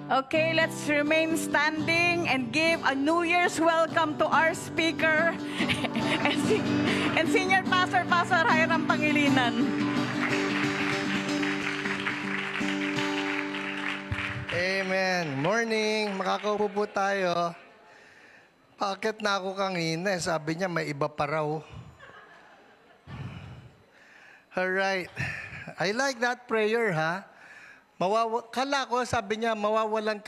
Okay, let's remain standing and give a New Year's welcome to our speaker and Senior Pastor, Pastor Hiram Pangilinan. Amen. Morning. Makakaupo po tayo. Bakit na ako kanina? Sabi niya may iba pa raw. Alright. I like that prayer, ha? Kala ko, sabi niya, mawawalan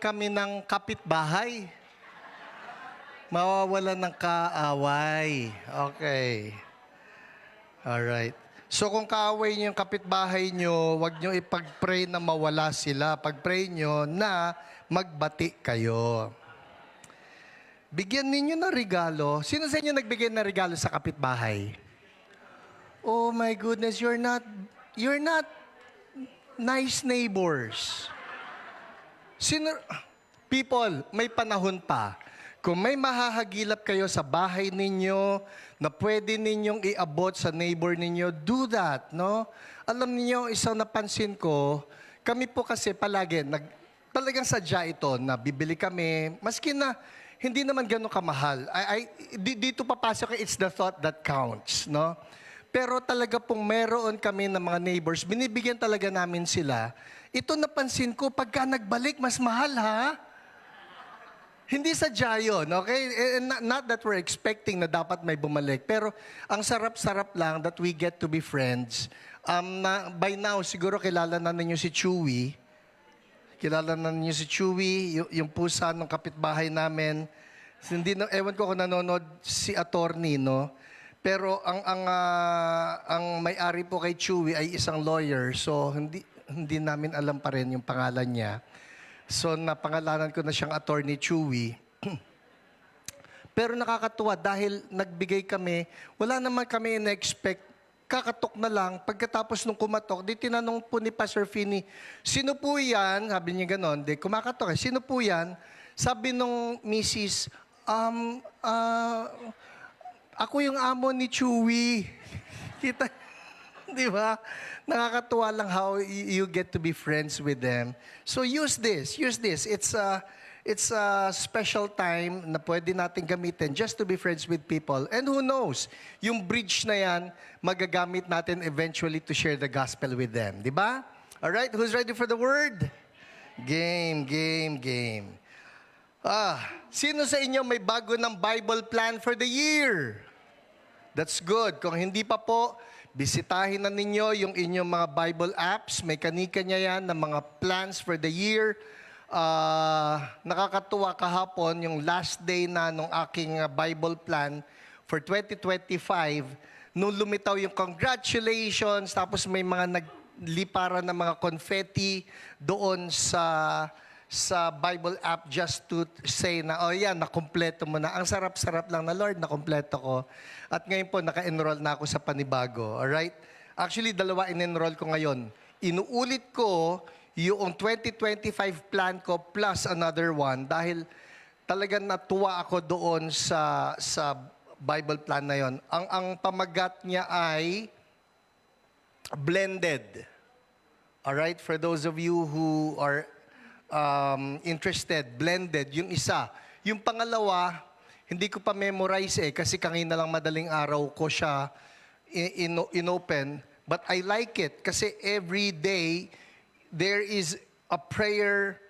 kami ng kapitbahay. Mawawalan ng kaaway. Okay. Alright. So kung kaaway niyo yung kapitbahay niyo, huwag niyo ipag-pray na mawala sila. Pag-pray niyo na magbati kayo. Bigyan ninyo ng regalo. Sino sa inyo nagbigay ng regalo sa kapitbahay? Oh my goodness, you're not nice neighbors. People, may panahon pa. Kung may mahahagilap kayo sa bahay ninyo na pwede ninyong iabot sa neighbor ninyo, do that, no? Alam niyo, isang napansin ko, kami po kasi palagi, talagang sadya ito na bibili kami, maski na hindi naman gano'ng kamahal. Dito papasok, it's the thought that counts, no? Pero talaga pong meron kami ng mga neighbors, binibigyan talaga namin sila. Ito napansin ko, pagka nagbalik, mas mahal, ha? Hindi sadya yun, okay? Not that we're expecting na dapat may bumalik. Pero ang sarap-sarap lang that we get to be friends. By now, siguro kilala na ninyo si Chewy. Kilala na ninyo si Chewy, yung pusa ng kapitbahay namin. Ewan ko kung nanonood si attorney, no? Pero ang may-ari po kay Chewy ay isang lawyer, so hindi namin alam pa rin yung pangalan niya. So napangalanan ko na siyang attorney Chewy. Pero nakakatuwa dahil nagbigay kami, wala naman kami na-expect, kakatok na lang. Pagkatapos nung kumatok, di tinanong po ni Pastor Finney, sino po yan? Sabi niya ganon, di kumakatok sino po yan? Sabi nung Mrs., ako yung amo ni Chewy. Kita, di ba? Nakakatuwa lang how you get to be friends with them. So use this. It's a special time na pwede natin gamitin just to be friends with people. And who knows, yung bridge na yan, magagamit natin eventually to share the gospel with them. Di ba? Alright, who's ready for the word? Game. Sino sa inyo may bago ng Bible plan for the year? That's good. Kung hindi pa po, bisitahin na ninyo yung inyong mga Bible apps. May kanya yan ng mga plans for the year. Nakakatuwa kahapon, yung last day na nung aking Bible plan for 2025, nung lumitaw yung congratulations, tapos may mga nagliparan ng mga confetti doon sa Bible app just to say na, oh yan, nakumpleto mo na. Ang sarap-sarap lang na, Lord, nakumpleto ko. At ngayon po, naka-enroll na ako sa panibago. Alright? Actually, 2 in-enroll ko ngayon. Inuulit ko yung 2025 plan ko plus another one dahil talagang natuwa ako doon sa Bible plan na yon. Ang pamagat niya ay blended. Alright? For those of you who are interested, blended, yung isa. Yung pangalawa, hindi ko pa memorize kasi kanina lang madaling araw ko siya inopen. But I like it kasi every day, there is a prayer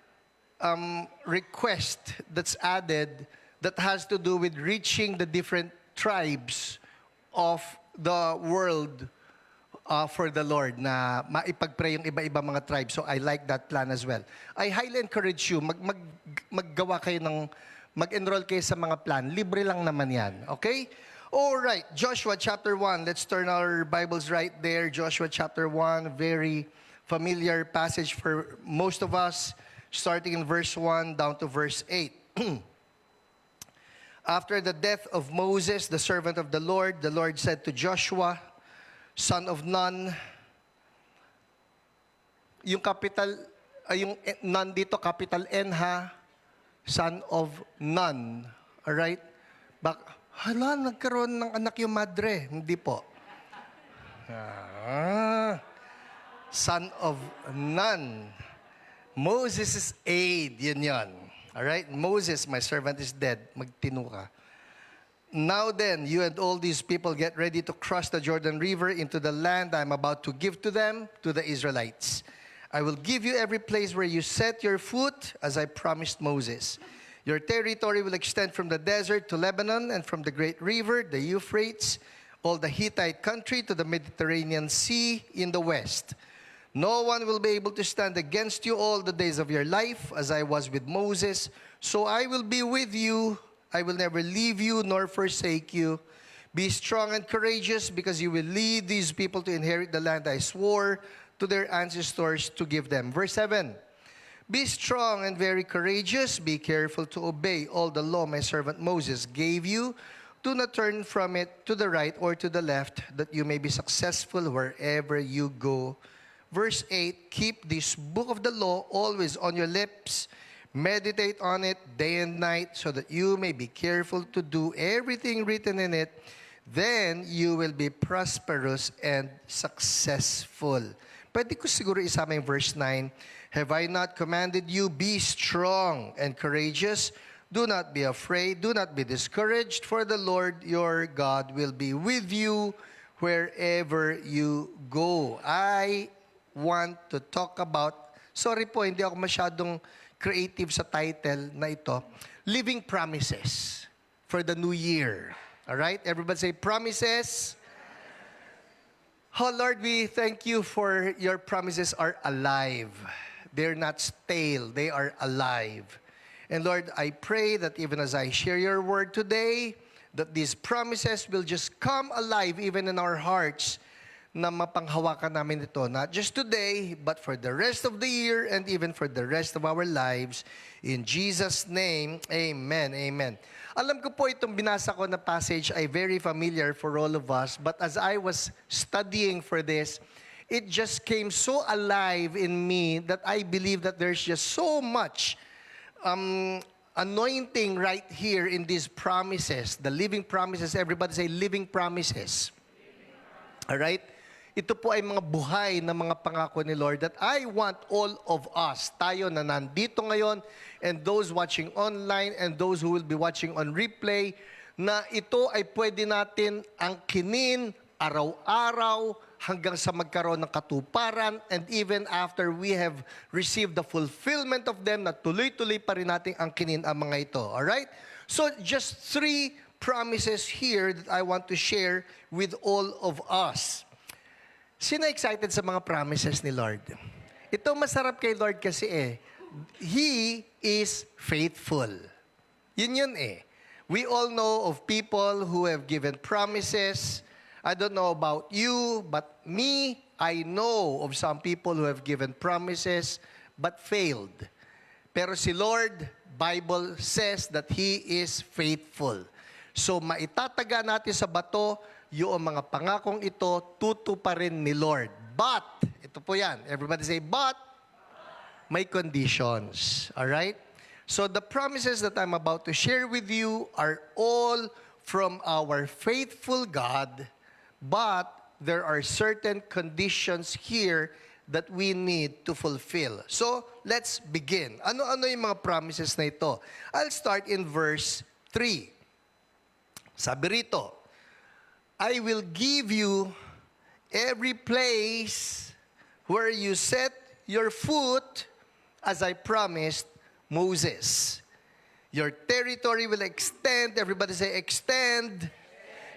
request that's added that has to do with reaching the different tribes of the world for the Lord na maipag-pray yung iba-iba mga tribes. So I like that plan as well. I highly encourage you, maggawa kayo mag-enroll kayo sa mga plan. Libre lang naman yan. Okay? Alright, Joshua chapter 1. Let's turn our Bibles right there. Joshua chapter 1, very familiar passage for most of us, starting in verse 1 down to verse 8. After the death of Moses, the servant of the Lord said to Joshua, son of Nun, yung Nun dito, capital N ha, son of Nun. Alright? Nagkaroon ng anak yung madre. Hindi po. Son of Nun. Moses' aid, yun. All right? Moses, my servant is dead. Magtino ka. Now then, you and all these people get ready to cross the Jordan River into the land I am about to give to them, to the Israelites. I will give you every place where you set your foot, as I promised Moses. Your territory will extend from the desert to Lebanon and from the great river, the Euphrates, all the Hittite country to the Mediterranean Sea in the west. No one will be able to stand against you all the days of your life, as I was with Moses. So I will be with you. I will never leave you nor forsake you. Be strong and courageous, because you will lead these people to inherit the land I swore to their ancestors to give them. Verse 7. Be strong and very courageous. Be careful to obey all the law my servant Moses gave you. Do not turn from it to the right or to the left, that you may be successful wherever you go. Verse 8, keep this book of the law always on your lips. Meditate on it day and night, so that you may be careful to do everything written in it. Then you will be prosperous and successful. Pwede ko siguro isama yung verse 9. Have I not commanded you, be strong and courageous? Do not be afraid, do not be discouraged, for the Lord your God will be with you wherever you go. I want to talk about, sorry po, hindi ako masyadong creative sa title na ito, Living Promises for the New Year. All right? Everybody say, promises. Oh Lord, we thank you for your promises are alive. They're not stale, they are alive. And Lord, I pray that even as I share your word today, that these promises will just come alive even in our hearts, na mapanghawakan namin ito, not just today, but for the rest of the year and even for the rest of our lives. In Jesus' name, amen, amen. Alam ko po itong binasa ko na passage ay very familiar for all of us, but as I was studying for this, it just came so alive in me that I believe that there's just so much anointing right here in these promises, the living promises. Everybody say, living promises. All right? Ito po ay mga buhay na mga pangako ni Lord that I want all of us, tayo na nandito ngayon, and those watching online, and those who will be watching on replay, na ito ay pwede natin angkinin araw-araw hanggang sa magkaroon ng katuparan, and even after we have received the fulfillment of them, na tuloy-tuloy pa rin nating angkinin ang mga ito. Alright? So, just 3 promises here that I want to share with all of us. Sino excited sa mga promises ni Lord? Ito masarap kay Lord kasi He is faithful. Yun We all know of people who have given promises. I don't know about you, but me, I know of some people who have given promises but failed. Pero si Lord, Bible says that He is faithful. So maitataga natin sa bato yung mga pangakong ito, tutuparin ni Lord. But, ito po yan. Everybody say, but, may conditions. Alright? So the promises that I'm about to share with you are all from our faithful God, but there are certain conditions here that we need to fulfill. So, let's begin. Ano-ano yung mga promises na ito? I'll start in verse 3. Sabi rito, I will give you every place where you set your foot, as I promised Moses. Your territory will extend. Everybody say, extend.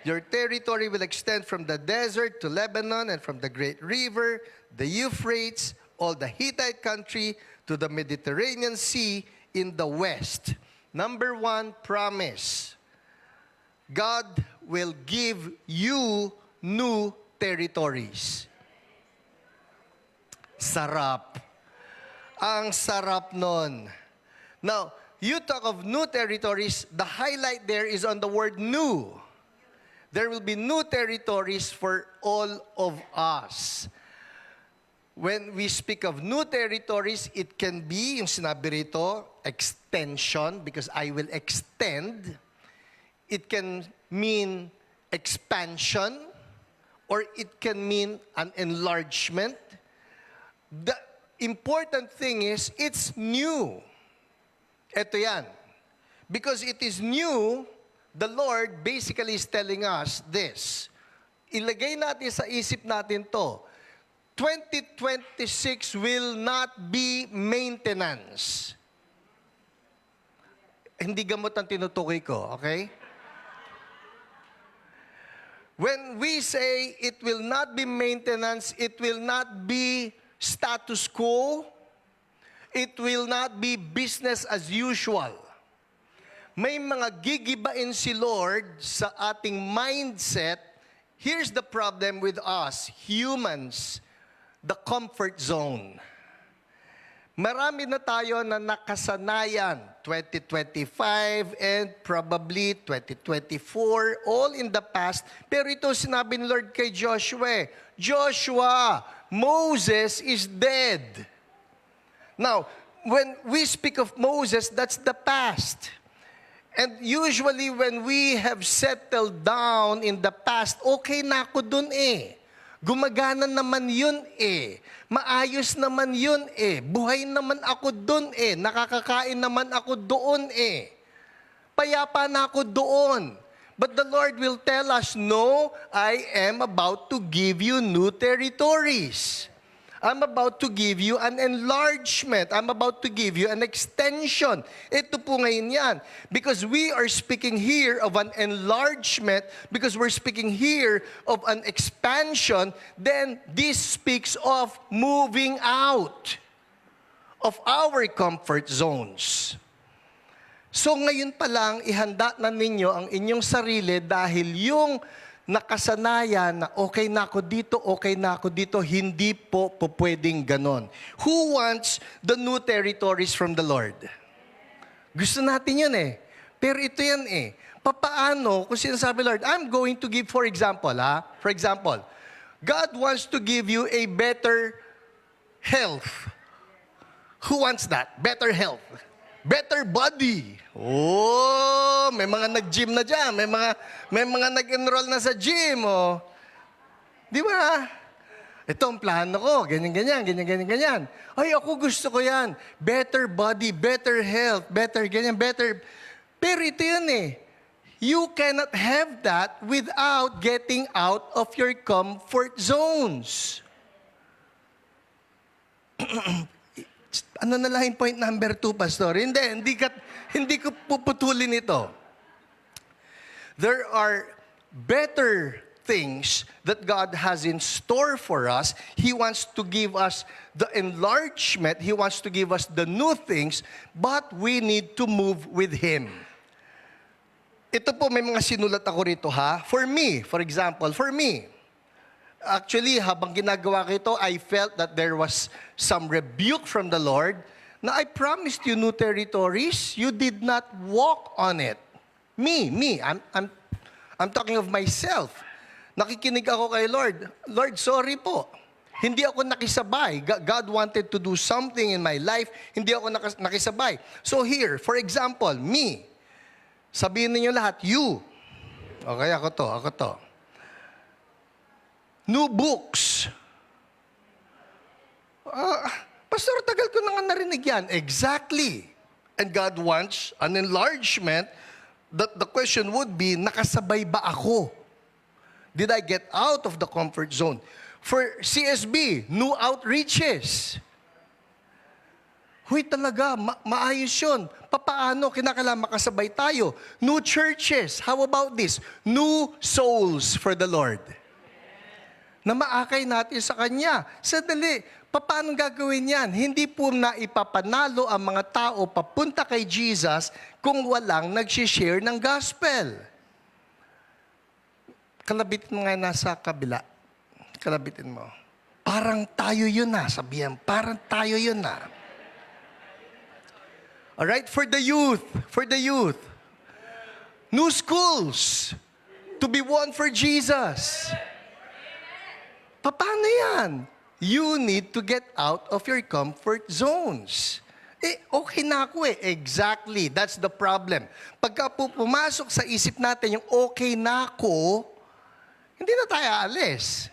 Your territory will extend from the desert to Lebanon, and from the great river, the Euphrates, all the Hittite country, to the Mediterranean Sea in the west. Number 1 promise. God will give you new territories. Sarap. Ang sarap nun. Now, you talk of new territories, the highlight there is on the word new. There will be new territories for all of us. When we speak of new territories, it can be, yung sinabi rito, extension, because I will extend. It can mean expansion, or it can mean an enlargement. important thing is, it's new. Ito yan. Because it is new, the Lord basically is telling us this. Ilagay natin sa isip natin to. 2026 will not be maintenance. Hindi gamot ang tinutukoy ko, okay? When we say it will not be maintenance, it will not be status quo, it will not be business as usual. May mga gigibain si Lord sa ating mindset. Here's the problem with us, humans, the comfort zone. Marami na tayo na nakasanayan, 2025 and probably 2024, all in the past. Pero ito sinabi ni Lord kay Joshua, Joshua, Moses is dead. Now, when we speak of Moses, that's the past. And usually when we have settled down in the past, okay na ako dun eh. Gumagana naman yun eh. Maayos naman yun eh. Buhay naman ako dun eh. Nakakakain naman ako doon eh. Payapa na ako doon. But the Lord will tell us, no, I am about to give you new territories. I'm about to give you an enlargement. I'm about to give you an extension. Ito po ngayon yan. Because we are speaking here of an enlargement, because we're speaking here of an expansion, then this speaks of moving out of our comfort zones. So ngayon pa lang, ihanda na ninyo ang inyong sarili dahil yung nakasanayan na okay na ako dito, hindi po pwedeng ganon. Who wants the new territories from the Lord? Gusto natin yun eh. Pero ito yan eh. Papaano kung sinasabi, Lord, I'm going to give, for example, God wants to give you a better health. Who wants that? Better health. Better body. Oh, may mga nag-gym na dyan. May mga nag-enroll na sa gym. Oh. Di ba? Ito ang plano ko. Ganyan. Ay, ako gusto ko yan. Better body, better health, better. Pero ito yun eh. You cannot have that without getting out of your comfort zones. Ano na lang yung point number 2, Pastor? Hindi ko puputulin ito. There are better things that God has in store for us. He wants to give us the enlargement. He wants to give us the new things, but we need to move with Him. Ito po, may mga sinulat ako rito ha. For me, actually, habang ginagawa ko ito, I felt that there was some rebuke from the Lord na I promised you new territories. You did not walk on it. I'm talking of myself. Nakikinig ako kay Lord. Lord, sorry po. Hindi ako nakisabay. God wanted to do something in my life. Hindi ako nakisabay. So here, for example, me. Sabihin niyo lahat, you. Okay, ako to. New books. Pastor, tagal ko na nga narinig yan. Exactly. And God wants an enlargement. The question would be, nakasabay ba ako? Did I get out of the comfort zone? For CSB, new outreaches. Huy talaga, maayos yun. Papaano? Kinakailangan makasabay tayo. New churches. How about this? New souls for the Lord. Na maakay natin sa Kanya. Sadali, paano gagawin yan? Hindi po na ipapanalo ang mga tao papunta kay Jesus kung walang nag-share ng gospel. Kalabitin mo nga nasa kabila. Kalabitin mo. Parang tayo yun na. Sabihan, parang tayo yun na. Alright, for the youth. New schools to be won for Jesus. Paano yan? You need to get out of your comfort zones. Okay na ako eh. Exactly. That's the problem. Pagka pumasok sa isip natin yung okay na ako, hindi na tayo aalis.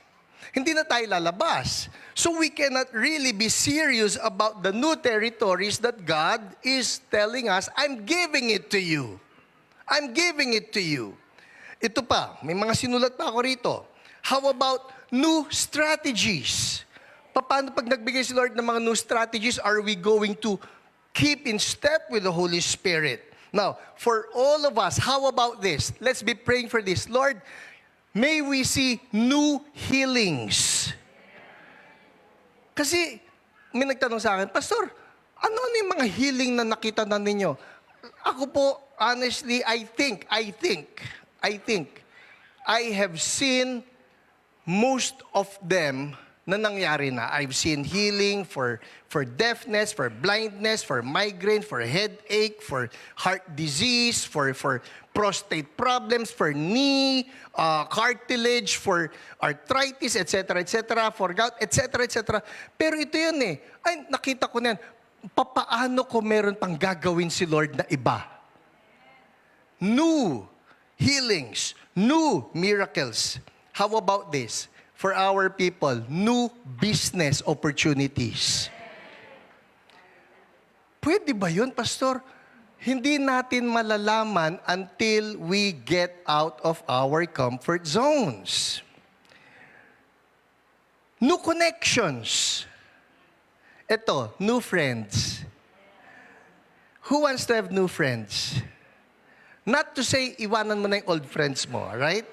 hindi na tayo lalabas. So we cannot really be serious about the new territories that God is telling us, I'm giving it to you. I'm giving it to you. Ito pa, may mga sinulat pa ako rito. How about new strategies? Paano pag nagbigay si Lord ng mga new strategies, are we going to keep in step with the Holy Spirit? Now, for all of us, how about this? Let's be praying for this. Lord, may we see new healings. Kasi, may nagtanong sa akin, Pastor, ano yung mga healing na nakita na ninyo? Ako po, honestly, I think, I have seen most of them na nangyari na. I've seen healing for deafness, for blindness, for migraine, for headache, for heart disease, for prostate problems, for knee, cartilage, for arthritis, etc., for gout, etc. Pero ito yun eh. Ay, nakita ko na yan. Papaano ko meron pang gagawin si Lord na iba? New healings, new miracles. How about this? For our people, new business opportunities. Pwede ba yun, Pastor? Hindi natin malalaman until we get out of our comfort zones. New connections. Ito, new friends. Who wants to have new friends? Not to say, iwanan mo na yung old friends mo, right?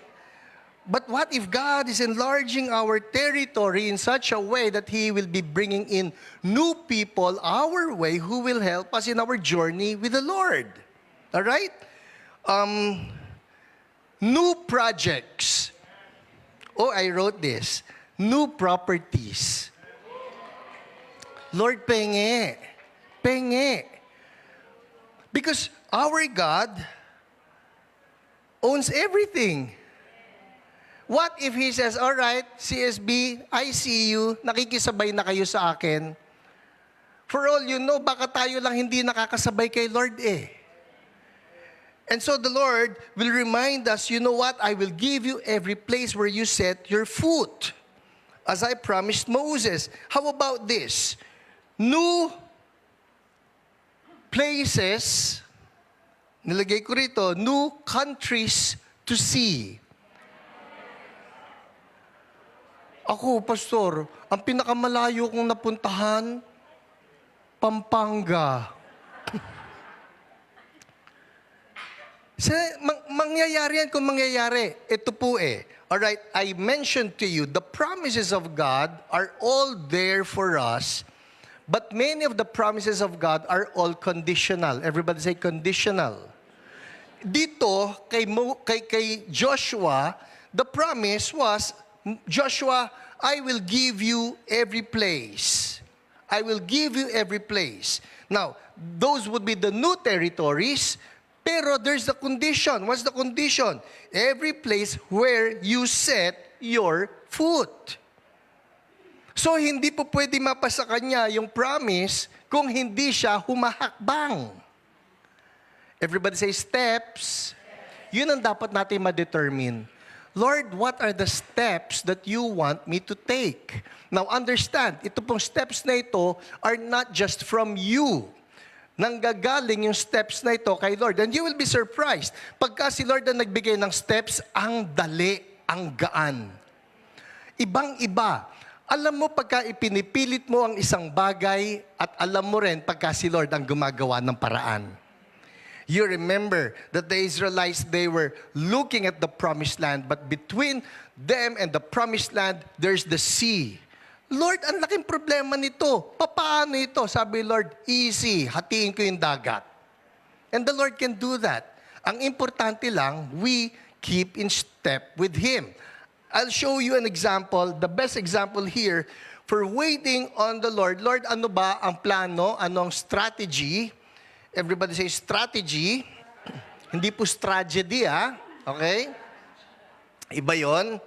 But what if God is enlarging our territory in such a way that He will be bringing in new people our way who will help us in our journey with the Lord? All right? New projects. Oh, I wrote this. New properties. Lord, penge. Penge. Because our God owns everything. What if He says, all right, CSB, I see you, nakikisabay na kayo sa akin. For all you know, baka tayo lang hindi nakakasabay kay Lord eh. And so the Lord will remind us, you know what, I will give you every place where you set your foot, as I promised Moses. How about this? New places, nilagay ko rito, new countries to see. Ako, Pastor, ang pinakamalayo kong napuntahan, Pampanga. Mangyayari yan kung mangyayari. Ito po eh. Alright, I mentioned to you, the promises of God are all there for us, but many of the promises of God are all conditional. Everybody say conditional. Dito, kay Joshua, the promise was, Joshua, I will give you every place. I will give you every place. Now, those would be the new territories, pero there's the condition. What's the condition? Every place where you set your foot. So, hindi po pwede mapasa kanya yung promise kung hindi siya humahakbang. Everybody say steps. Yun ang dapat natin ma-determine. Lord, what are the steps that you want me to take? Now, understand, ito pong steps na ito are not just from you. Nanggagaling yung steps na ito kay Lord. And you will be surprised. Pagka si Lord ang nagbigay ng steps, ang dali, ang gaan. Ibang-iba. Alam mo pagka ipinipilit mo ang isang bagay at alam mo rin pagka si Lord ang gumagawa ng paraan. You remember that the Israelites, they were looking at the promised land, but between them and the promised land, there's the sea. Lord, ang laking problema nito. Paano ito? Sabi Lord, easy. Hatiin ko yung dagat. And the Lord can do that. Ang importante lang, we keep in step with Him. I'll show you an example, the best example here, for waiting on the Lord. Lord, ano ba ang plano? Ano ang strategy? Everybody say strategy. Hindi po tragedy, ha? Okay? Iba yon.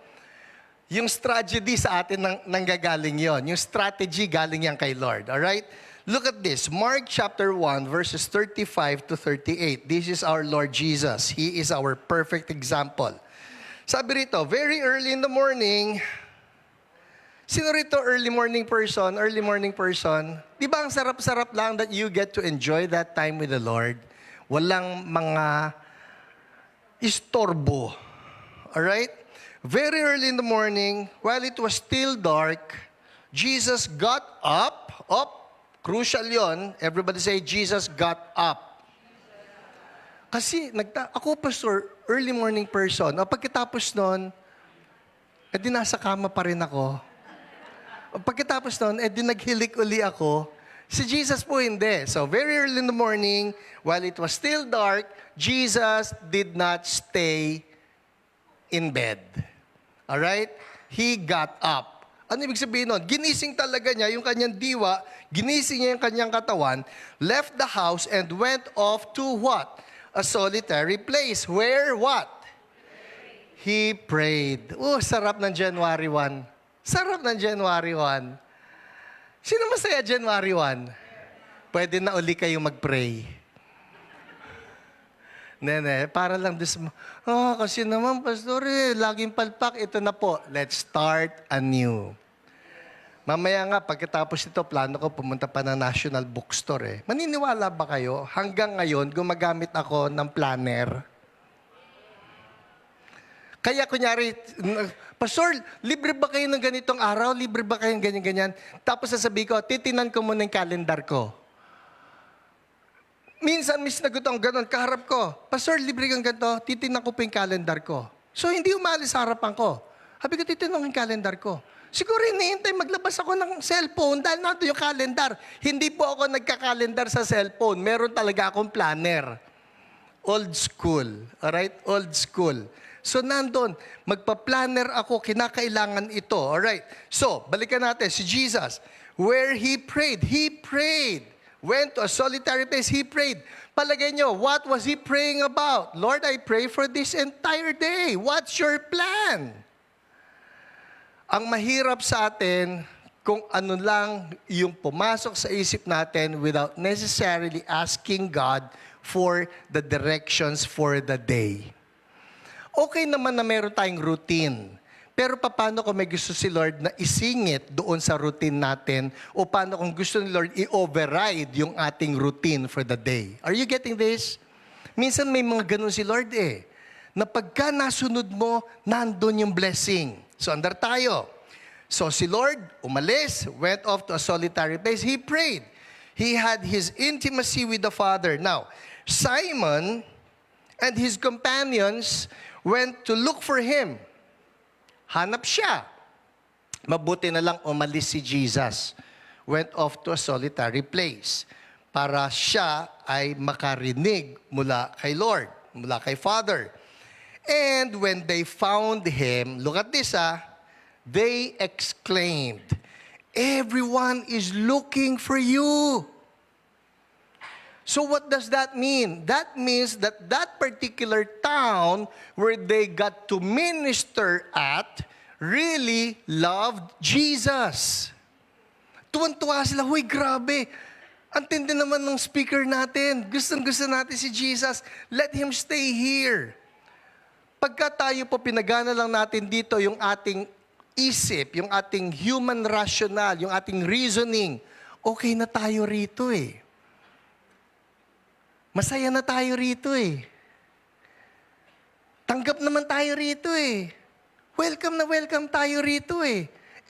Yung strategy sa atin nanggagaling yon. Yung strategy galing yan kay Lord. Alright? Look at this. Mark chapter 1, verses 35 to 38. This is our Lord Jesus. He is our perfect example. Sabi rito, very early in the morning, Sino rito early morning person? Early morning person? Di ba ang sarap-sarap lang that you get to enjoy that time with the Lord? Walang mga istorbo. Alright? Very early in the morning, while it was still dark, Jesus got up. Crucial yon. Everybody say, Jesus got up. Kasi ako, pastor, early morning person. Pagkatapos nun, edi nasa kama pa rin ako. Pagkatapos nun, edi naghilik uli ako. Si Jesus po hindi. So very early in the morning, while it was still dark, Jesus did not stay in bed. Alright? He got up. Ano ibig sabihin nun? Ginising talaga niya yung kanyang diwa, ginising niya yung kanyang katawan, left the house and went off to what? A solitary place. Where what? He prayed. Oh, sarap ng January 1. Sarap ng January 1. Sino masaya January 1? Pwede na uli kayo mag-pray. Nene, para lang kasi naman, pastor, laging palpak. Ito na po, let's start anew. Mamaya nga, pagkatapos ito, plano ko pumunta pa ng National Bookstore. Maniniwala ba kayo? Hanggang ngayon, gumagamit ako ng planner. Kaya kunyari, pastor, libre ba kayo ng ganitong araw? Libre ba kayo ng ganyan-ganyan? Tapos sasabihin ko, titinan ko muna yung calendar ko. Minsan, sinagot ang ganon, kaharap ko, pastor, libre kang ganito, titinan ko pa yung calendar ko. So, hindi umalis sa harapan ko. Sabi ko, titinan ko yung calendar ko. Siguro hinihintay maglabas ako ng cellphone dahil nandun yung calendar. Hindi po ako nagka-calendar sa cellphone. Meron talaga akong planner. Old school. Alright? Old school. So, nandun. Magpa-planner ako. Kinakailangan ito. Alright? So, balikan natin. Si Jesus, where He prayed. He prayed. Went to a solitary place. He prayed. Palagay nyo, what was He praying about? Lord, I pray for this entire day. What's your plan? Ang mahirap sa atin, kung ano lang yung pumasok sa isip natin without necessarily asking God for the directions for the day. Okay naman na meron tayong routine. Pero paano kung may gusto si Lord na isingit doon sa routine natin o paano kung gusto ni Lord i-override yung ating routine for the day? Are you getting this? Minsan may mga ganun si Lord na pagka nasunod mo, nandun yung blessing. So, andar tayo. So, si Lord umalis, went off to a solitary place. He prayed. He had his intimacy with the Father. Now, Simon and his companions went to look for him. Hanap siya. Mabuti na lang umalis si Jesus. Went off to a solitary place para siya ay makarinig mula kay Lord, mula kay Father. And when they found him, look at this they exclaimed, "Everyone is looking for you." So what does that mean? That means that that particular town where they got to minister at really loved Jesus. Tuwan-tuwa sila, huy, grabe. Ang tindi naman ng speaker natin. Gustong-gusto natin si Jesus. Let him stay here. Pagka tayo po pinagana lang natin dito yung ating isip, yung ating human rational, yung ating reasoning, okay na tayo rito Masaya na tayo rito Tanggap naman tayo rito Welcome na welcome tayo rito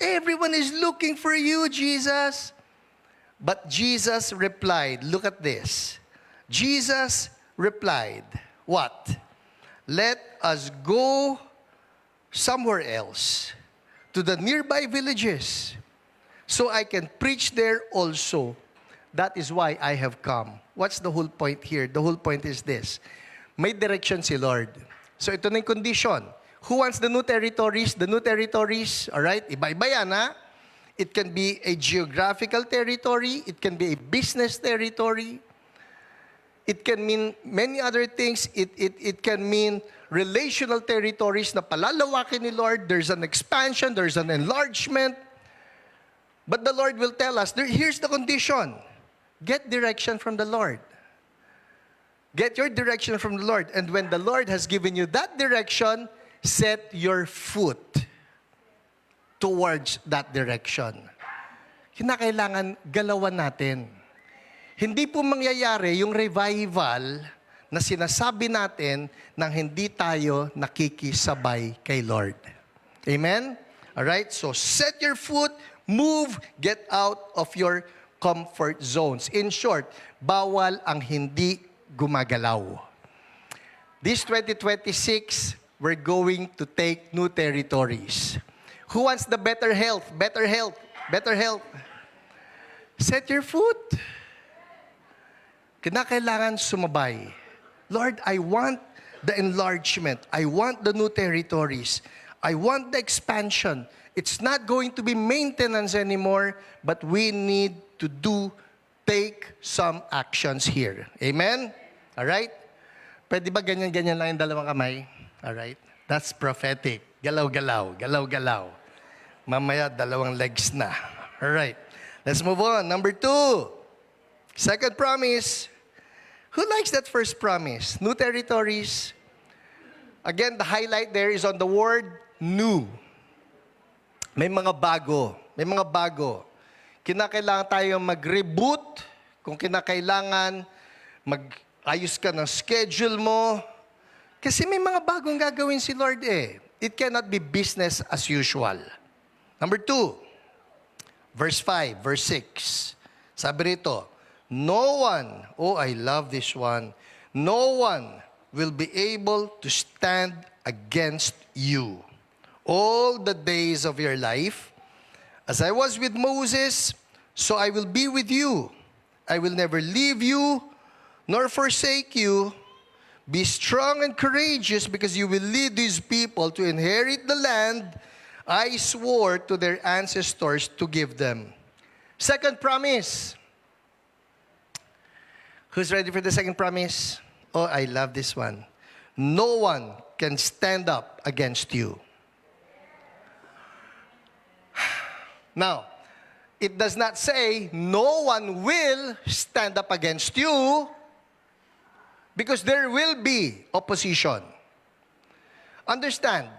Everyone is looking for you, Jesus. But Jesus replied, look at this. Jesus replied, what? Let us go somewhere else, to the nearby villages, so I can preach there also. That is why I have come. What's the whole point here? The whole point is this. May direction si Lord. So ito na yung condition. Who wants the new territories? The new territories, all right? Iba-iba yan, It can be a geographical territory. It can be a business territory. It can mean many other things. It can mean relational territories na palalawakin ni Lord. There's an expansion. There's an enlargement. But the Lord will tell us, here's the condition. Get direction from the Lord. Get your direction from the Lord. And when the Lord has given you that direction, set your foot. towards that direction. Kinakailangan galawan natin. Hindi po mangyayari yung revival na sinasabi natin nang hindi tayo nakikisabay kay Lord. Amen? Alright? So, set your foot, move, get out of your comfort zones. In short, bawal ang hindi gumagalaw. This 2026, we're going to take new territories. Who wants the better health? Better health. Better health. Set your foot. Kinakailangan sumabay. Lord, I want the enlargement. I want the new territories. I want the expansion. It's not going to be maintenance anymore, but we need to take some actions here. Amen? All right? Pwede ba ganyan-ganyan lang yung dalawang kamay? All right? That's prophetic. Galaw-galaw. Galaw-galaw. Mamaya, dalawang legs na. All right. Let's move on. Number 2. Second promise. Who likes that first promise? New territories. Again, the highlight there is on the word new. May mga bago. May mga bago. Kinakailangan tayong mag-reboot. Kung kinakailangan, mag-ayos ka ng schedule mo. Kasi may mga bagong gagawin si Lord eh. It cannot be business as usual. Number 2. Verse 5, verse 6. Sabi rito, no one, oh I love this one, no one will be able to stand against you all the days of your life. As I was with Moses, so I will be with you. I will never leave you nor forsake you. Be strong and courageous because you will lead these people to inherit the land I swore to their ancestors to give them. Second promise. Who's ready for the second promise? Oh, I love this one. No one can stand up against you. Now, it does not say no one will stand up against you because there will be opposition. Understand,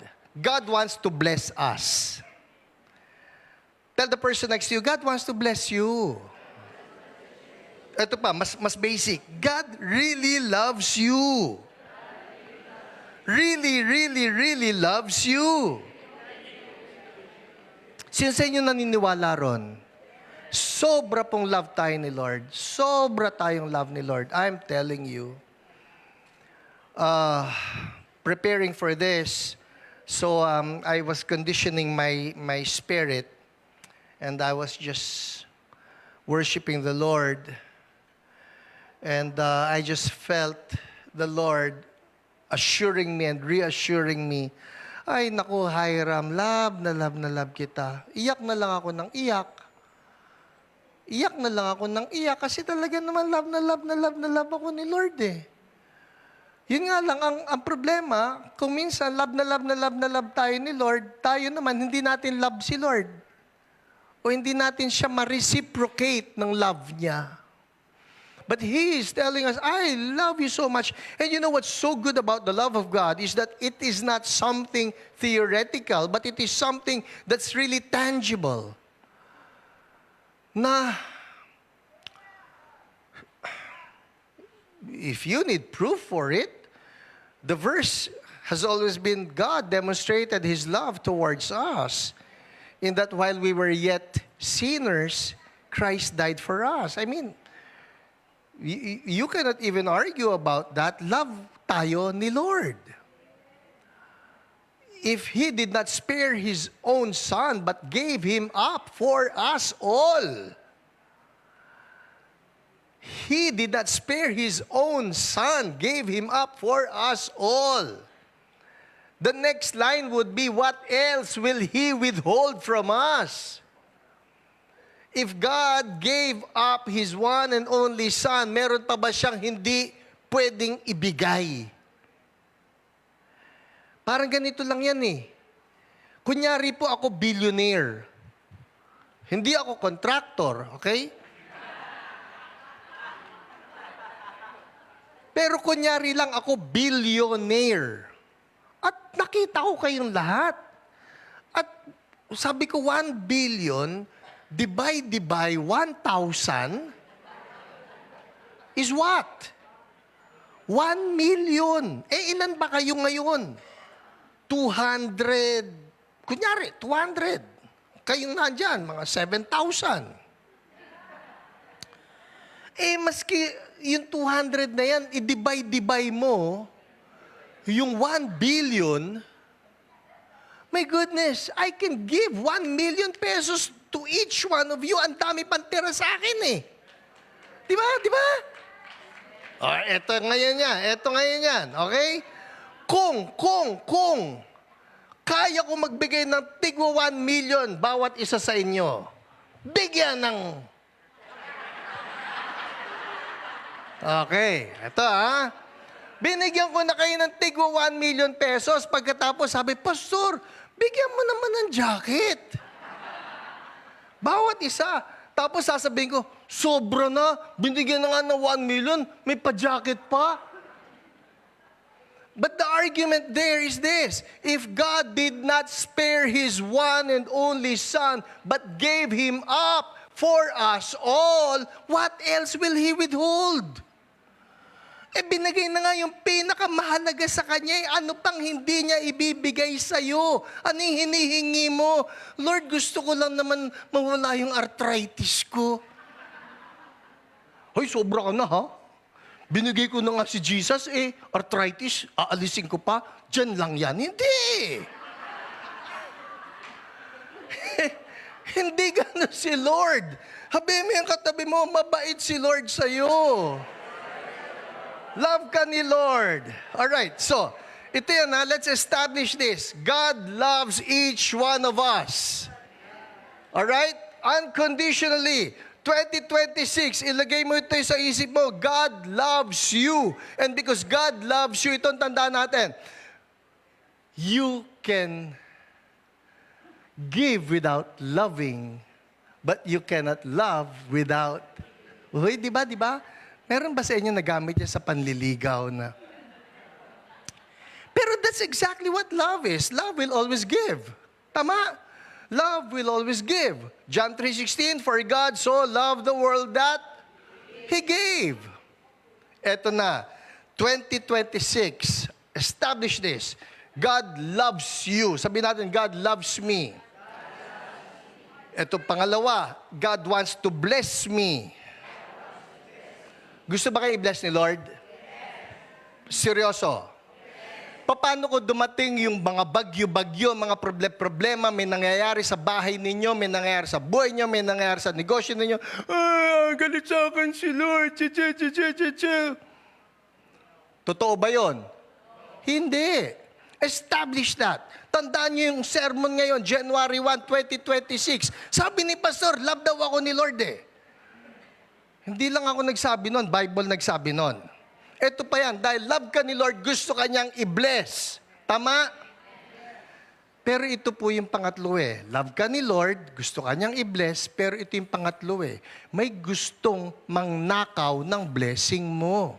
God wants to bless us. Tell the person next to you, God wants to bless you. Ito pa, mas basic. God really loves you. Really, really, really loves you. Sino sa inyo naniniwala ron? Sobra pong love tayo ni Lord. Sobra tayong love ni Lord. I'm telling you. Preparing for this, so I was conditioning my spirit, and I was just worshiping the Lord, and I just felt the Lord assuring me and reassuring me, ay naku Hiram, love na love kita. Iyak na lang ako ng iyak. Iyak na lang ako ng iyak kasi talaga naman love na love ako ni Lord eh. Yun nga lang, ang problema, kung minsan love na love tayo ni Lord, tayo naman hindi natin love si Lord. O hindi natin siya ma-reciprocate ng love niya. But He is telling us, I love you so much. And you know what's so good about the love of God is that it is not something theoretical, but it is something that's really tangible. Na, if you need proof for it, the verse has always been God demonstrated His love towards us in that while we were yet sinners, Christ died for us. I mean, you cannot even argue about that. Love tayo ni Lord. If He did not spare His own Son but gave Him up for us all, He did not spare His own Son, gave Him up for us all. The next line would be, what else will He withhold from us? If God gave up His one and only Son, meron pa ba siyang hindi pwedeng ibigay? Parang ganito lang yan eh. Kunyari po ako billionaire. Hindi ako contractor, okay? Pero kunyari lang ako billionaire. At nakita ko kayong lahat. At sabi ko, 1 billion divided by 1,000 is what? 1 million. Eh, ilan ba kayo ngayon? 200. Kunyari, 200. Kayong nandyan, mga 7,000. Eh, maski yung 200 na yan, i-divide mo, yung 1 billion, my goodness, I can give 1 million pesos to each one of you. Ang dami pang tira sa akin eh. Di ba? Di ba? Oh, eto ngayon yan. Okay? Kung kaya ko magbigay ng tigwa 1 million bawat isa sa inyo, bigyan ng... Okay, eto binigyan ko na kayo ng tigwa 1 million pesos. Pagkatapos sabi, Pastor, bigyan mo naman ng jacket. Bawat isa. Tapos sasabihin ko, sobra na, binigyan na nga ng 1 million, may pa-jacket pa. But the argument there is this: if God did not spare His one and only Son, but gave Him up for us all, what else will He withhold? Eh, binigay na nga yung pinakamahalaga sa Kanya. Eh, ano pang hindi niya ibibigay sa'yo? Ano yung hinihingi mo? Lord, gusto ko lang naman mawala yung arthritis ko. Hoy, sobra ka na ha? Binigay ko na nga si Jesus, arthritis, aalisin ko pa. Diyan lang yan. Hindi! Hindi gano'n si Lord. Habi mo yung katabi mo, mabait si Lord sa'yo. Love ka ni Lord. Alright, so, ito yan let's establish this. God loves each one of us. Alright? Unconditionally. 2026, ilagay mo ito sa isip mo, God loves you. And because God loves you, itong tandaan natin, you can give without loving, but you cannot love without... Uy, di ba? Meron ba sa inyo nagamit yan sa panliligaw na? Pero that's exactly what love is. Love will always give. Tama? Love will always give. John 3:16, for God so loved the world that He gave. Eto na, 2026, establish this. God loves you. Sabi natin, God loves me. Eto pangalawa, God wants to bless me. Gusto ba kayo i-bless ni Lord? Seryoso? Paano ko dumating yung mga bagyo-bagyo, mga problema, may nangyayari sa bahay ninyo, may nangyayari sa buhay nyo, may nangyayari sa negosyo ninyo, galit sa akin si Lord, Totoo ba yon? Hindi. Establish that. Tandaan nyo yung sermon ngayon, January 1, 2026. Sabi ni Pastor, love daw ako ni Lord Hindi lang ako nagsabi nun, Bible nagsabi nun. Ito pa yan, dahil love ka ni Lord, gusto ka niyang i-bless. Tama? Pero ito po yung pangatlo Love ka ni Lord, gusto ka niyang i-bless, pero ito yung pangatlo May gustong mangnakaw ng blessing mo.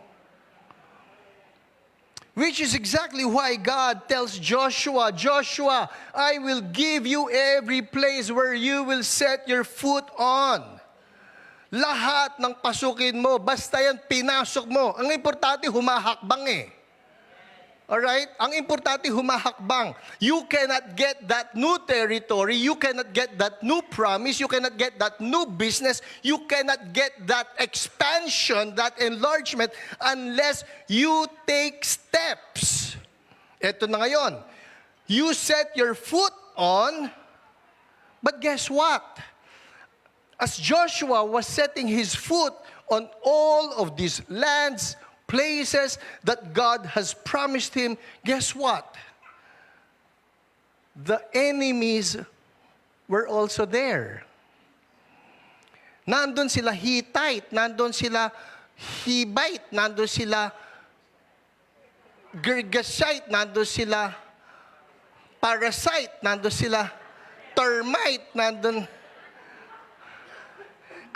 Which is exactly why God tells Joshua, Joshua, I will give you every place where you will set your foot on. Lahat ng pasukin mo, basta yan pinasok mo. Ang importante, humahakbang Alright? Ang importante, humahakbang. You cannot get that new territory, you cannot get that new promise, you cannot get that new business, you cannot get that expansion, that enlargement, unless you take steps. Ito na ngayon. You set your foot on, but guess what? As Joshua was setting his foot on all of these lands, places that God has promised him, guess what? The enemies were also there. Nandun sila Hittite, nandun sila Hivite, nandun sila Girgashite, nandun sila Parasite, nandun sila Termite, nandun...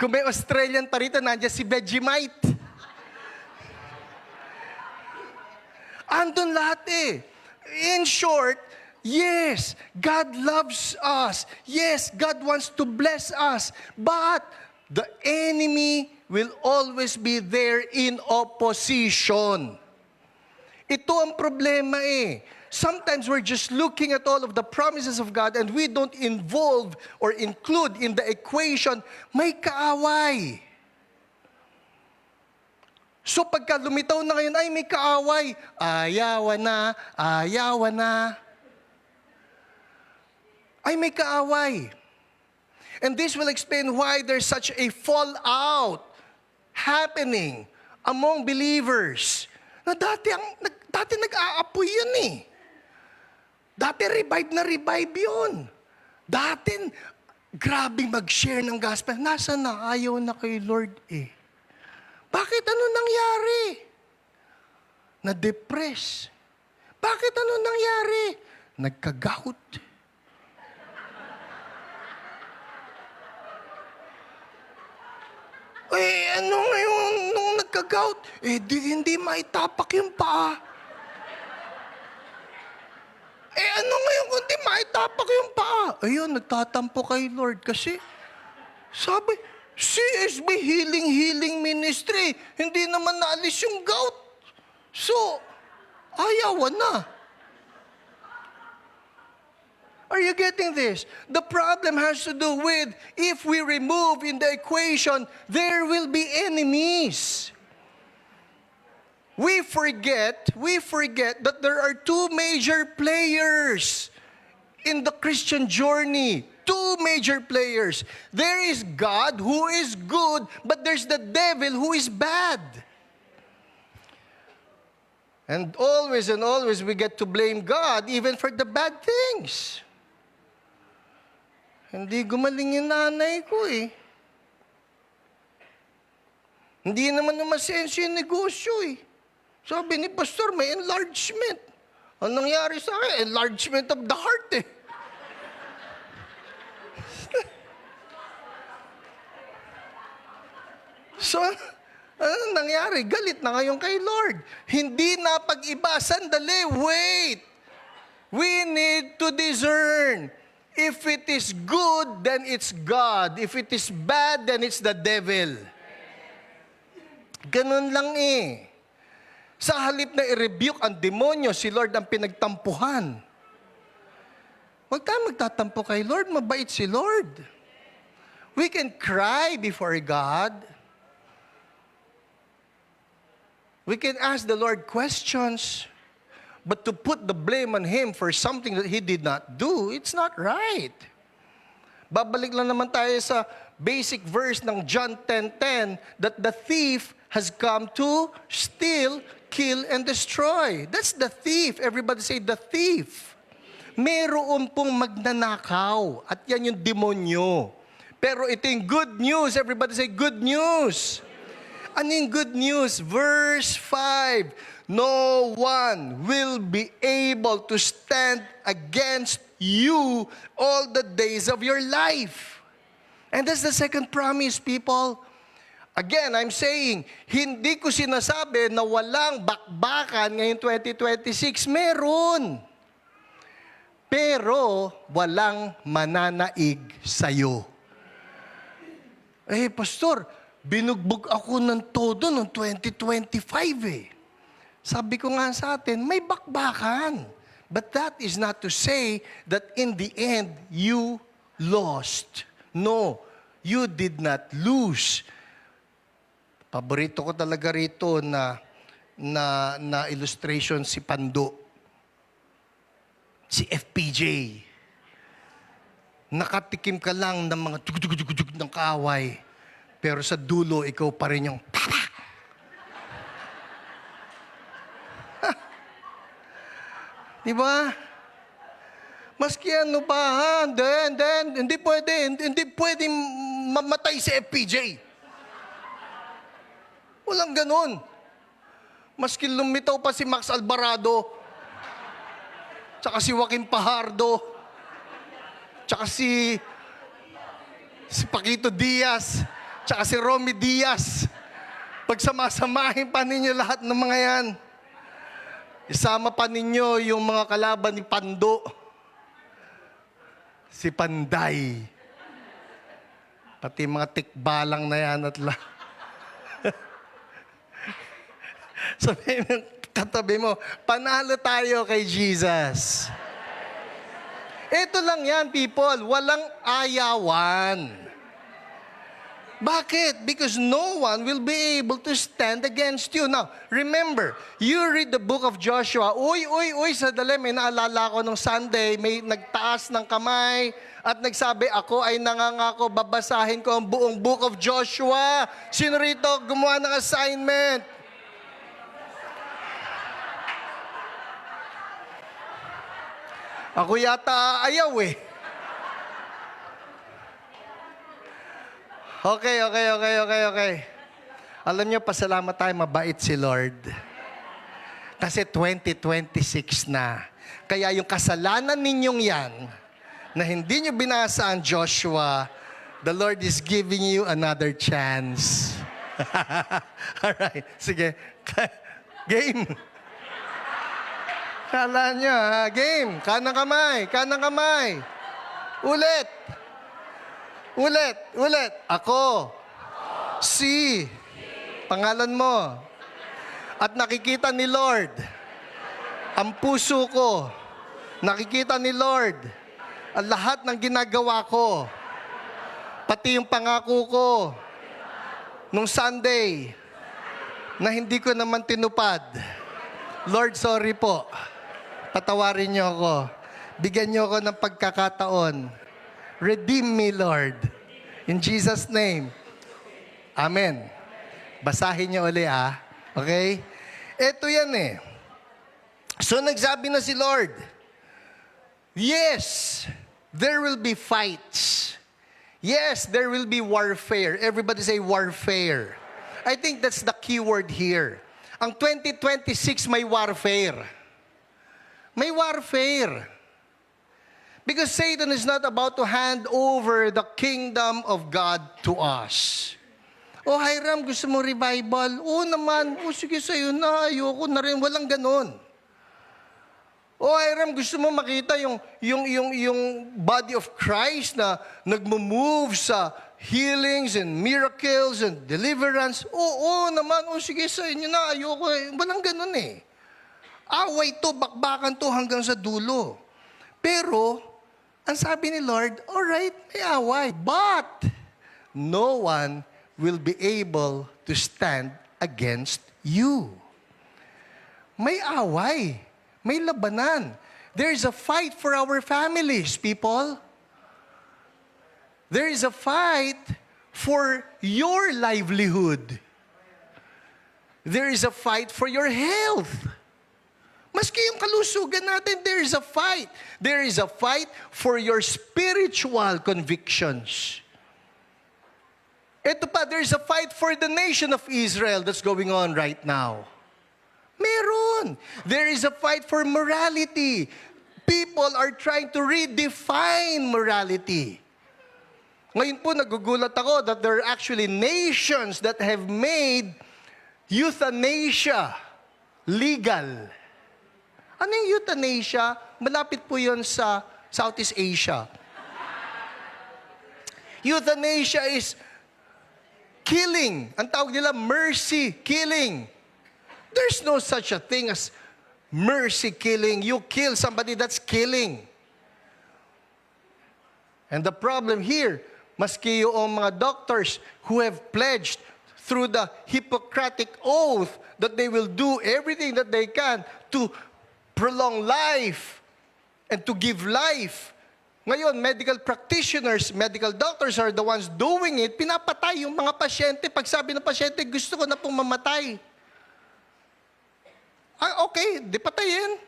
Kung may Australian pa rito, nandiyan si Vegemite. Andun lahat In short, Yes, God loves us. Yes, God wants to bless us. But the enemy will always be there in opposition. Ito ang problema eh. Sometimes we're just looking at all of the promises of God and we don't involve or include in the equation, may kaaway. So pagka lumitaw na ngayon, ay may kaaway, ayawan na. Ay may kaaway. And this will explain why there's such a fallout happening among believers. Na dati nag-aapoy yun eh. Dati revive yun. Dati, grabing mag-share ng gospel. Nasa na? Ayaw na kay Lord eh. Bakit ano nangyari? Na-depress. Bakit ano nangyari? Nagka-gout. Ano ngayon nung nagka-gout? Hindi maitapak yung paa. Ano ngayon kung di maitapak yung paa? Ayun, nagtatampo kay Lord kasi sabi, CSB Healing Ministry, hindi naman naalis yung gout. So, ayawan na. Are you getting this? The problem has to do with if we remove in the equation, there will be enemies. We forget that there are two major players in the Christian journey. Two major players. There is God who is good, but there's the devil who is bad. And always we get to blame God even for the bad things. Hindi gumaling yung nanay ko eh. Hindi naman umasenso yung negosyo eh. Sabi ni Pastor, may enlargement. Ang nangyari sa akin, enlargement of the heart eh. So, ano nangyari? Galit na ngayon kay Lord. Hindi na pag-iba. Sandali, wait. We need to discern. If it is good, then it's God. If it is bad, then it's the devil. Ganun lang eh. Sa halip na i-rebuke ang demonyo, si Lord ang pinagtampuhan. Huwag tayo magtatampo kay Lord, mabait si Lord. We can cry before God. We can ask the Lord questions. But to put the blame on Him for something that He did not do, it's not right. Babalik lang naman tayo sa basic verse ng John 10:10 that the thief has come to steal, kill, and destroy. That's the thief. Everybody say, the thief. Meron pong magnanakaw at yan yung demonyo. Pero ito yung good news. Everybody say, good news. Ano yung good news? Verse 5. No one will be able to stand against you all the days of your life. And that's the second promise, people. Again, I'm saying, hindi ko sinasabi na walang bakbakan ngayong 2026. Meron. Pero walang mananaig sa'yo. Pastor, binugbog ako ng todo noong 2025 eh. Sabi ko nga sa atin, may bakbakan. But that is not to say that in the end, you lost. No, you did not lose. Paborito ko talaga rito na illustration si Pando. Si FPJ. Nakatikim ka lang ng mga tugtugtugtug ng kaaway. Pero sa dulo, ikaw pa rin yung Diba? Maski ano pa, ha? Then, hindi pwede mamatay si FPJ. Walang ganun. Maski lumitaw pa si Max Alvarado, tsaka si Joaquin Pajardo, tsaka si Paquito Diaz, tsaka si Romy Diaz. Pagsamasamahin pa ninyo lahat ng mga yan. Isama pa ninyo yung mga kalaban ni Pando. Si Panday. Pati mga tikbalang na yan at lang. Sabihin ng katabi mo, panalo tayo kay Jesus. Ito lang yan, people. Walang ayawan. Bakit? Because no one will be able to stand against you. Now, remember, you read the book of Joshua. Uy, sadali, may naalala ko nung Sunday, may nagtaas ng kamay at nagsabi, ako ay nangangako, babasahin ko ang buong book of Joshua. Sino rito gumawa ng assignment? Ako yata ayaw eh. Okay. Alam niyo, pasalamat tayo, mabait si Lord. Kasi 2026 na. Kaya yung kasalanan ninyong yan, na hindi niyo binasa ang Joshua, the Lord is giving you another chance. Alright, sige. Game. Kala niyo, ha? Game. Kanang kamay. Ulit. Ako. Si. Pangalan mo. At nakikita ni Lord. Ang puso ko. Nakikita ni Lord. Ang lahat ng ginagawa ko. Pati yung pangako ko. Nung Sunday. Na hindi ko naman tinupad. Lord, sorry po. Patawarin niyo ako. Bigyan niyo ako ng pagkakataon. Redeem me, Lord. In Jesus' name. Amen. Basahin niyo uli, Okay? Ito yan eh. So, nagsabi na si Lord, yes, there will be fights. Yes, there will be warfare. Everybody say warfare. I think that's the key word here. Ang 2026 may warfare. May warfare. Because Satan is not about to hand over the kingdom of God to us. Oh, Hiram, gusto mo revival? Oo naman. Oh, sige sa'yo na. Ayoko na rin. Walang ganon. Oh, Hiram, gusto mo makita yung body of Christ na nagmo-move sa healings and miracles and deliverance? Oo naman. Oh, sige sa inyo na. Ayoko. Walang ganon eh. Away to, bakbakan to hanggang sa dulo. Pero, ang sabi ni Lord, alright, may away. But, no one will be able to stand against you. May away. May labanan. There is a fight for our families, people. There is a fight for your livelihood. There is a fight for your health. Maski yung kalusugan natin, there is a fight. There is a fight for your spiritual convictions. Ito pa, there is a fight for the nation of Israel that's going on right now. Meron. There is a fight for morality. People are trying to redefine morality. Ngayon po, nagugulat ako that there are actually nations that have made euthanasia legal. Ano yung euthanasia? Malapit po yun sa Southeast Asia. Euthanasia is killing. Ang tawag nila, mercy killing. There's no such a thing as mercy killing. You kill somebody, that's killing. And the problem here, maski yung mga doctors who have pledged through the Hippocratic oath that they will do everything that they can to prolong life and to give life. Ngayon, medical practitioners, medical doctors are the ones doing it. Pinapatay yung mga pasyente. Pag sabi ng pasyente, gusto ko na pong mamatay. Okay, di patayin.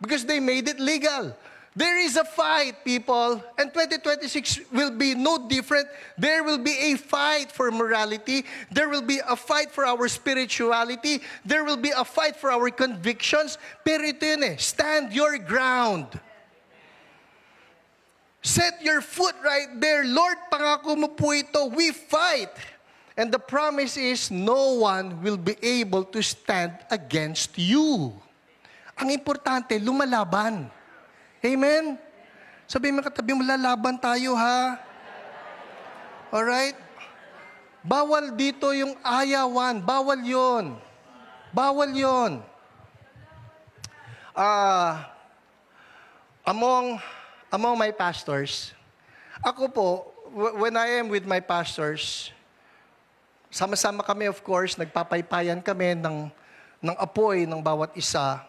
Because they made it legal. There is a fight, people, and 2026 will be no different. There will be a fight for morality. There will be a fight for our spirituality. There will be a fight for our convictions. Pero ito yun stand your ground. Set your foot right there. Lord, pangako mo po ito. We fight. And the promise is no one will be able to stand against you. Ang importante, lumalaban. Amen? Sabihin mo katabi mo, lalaban tayo ha. Alright? Bawal dito yung ayawan. Bawal yon. Bawal yon. Among my pastors, ako po, when I am with my pastors, sama-sama kami, of course, nagpapaypayan kami ng apoy ng bawat isa.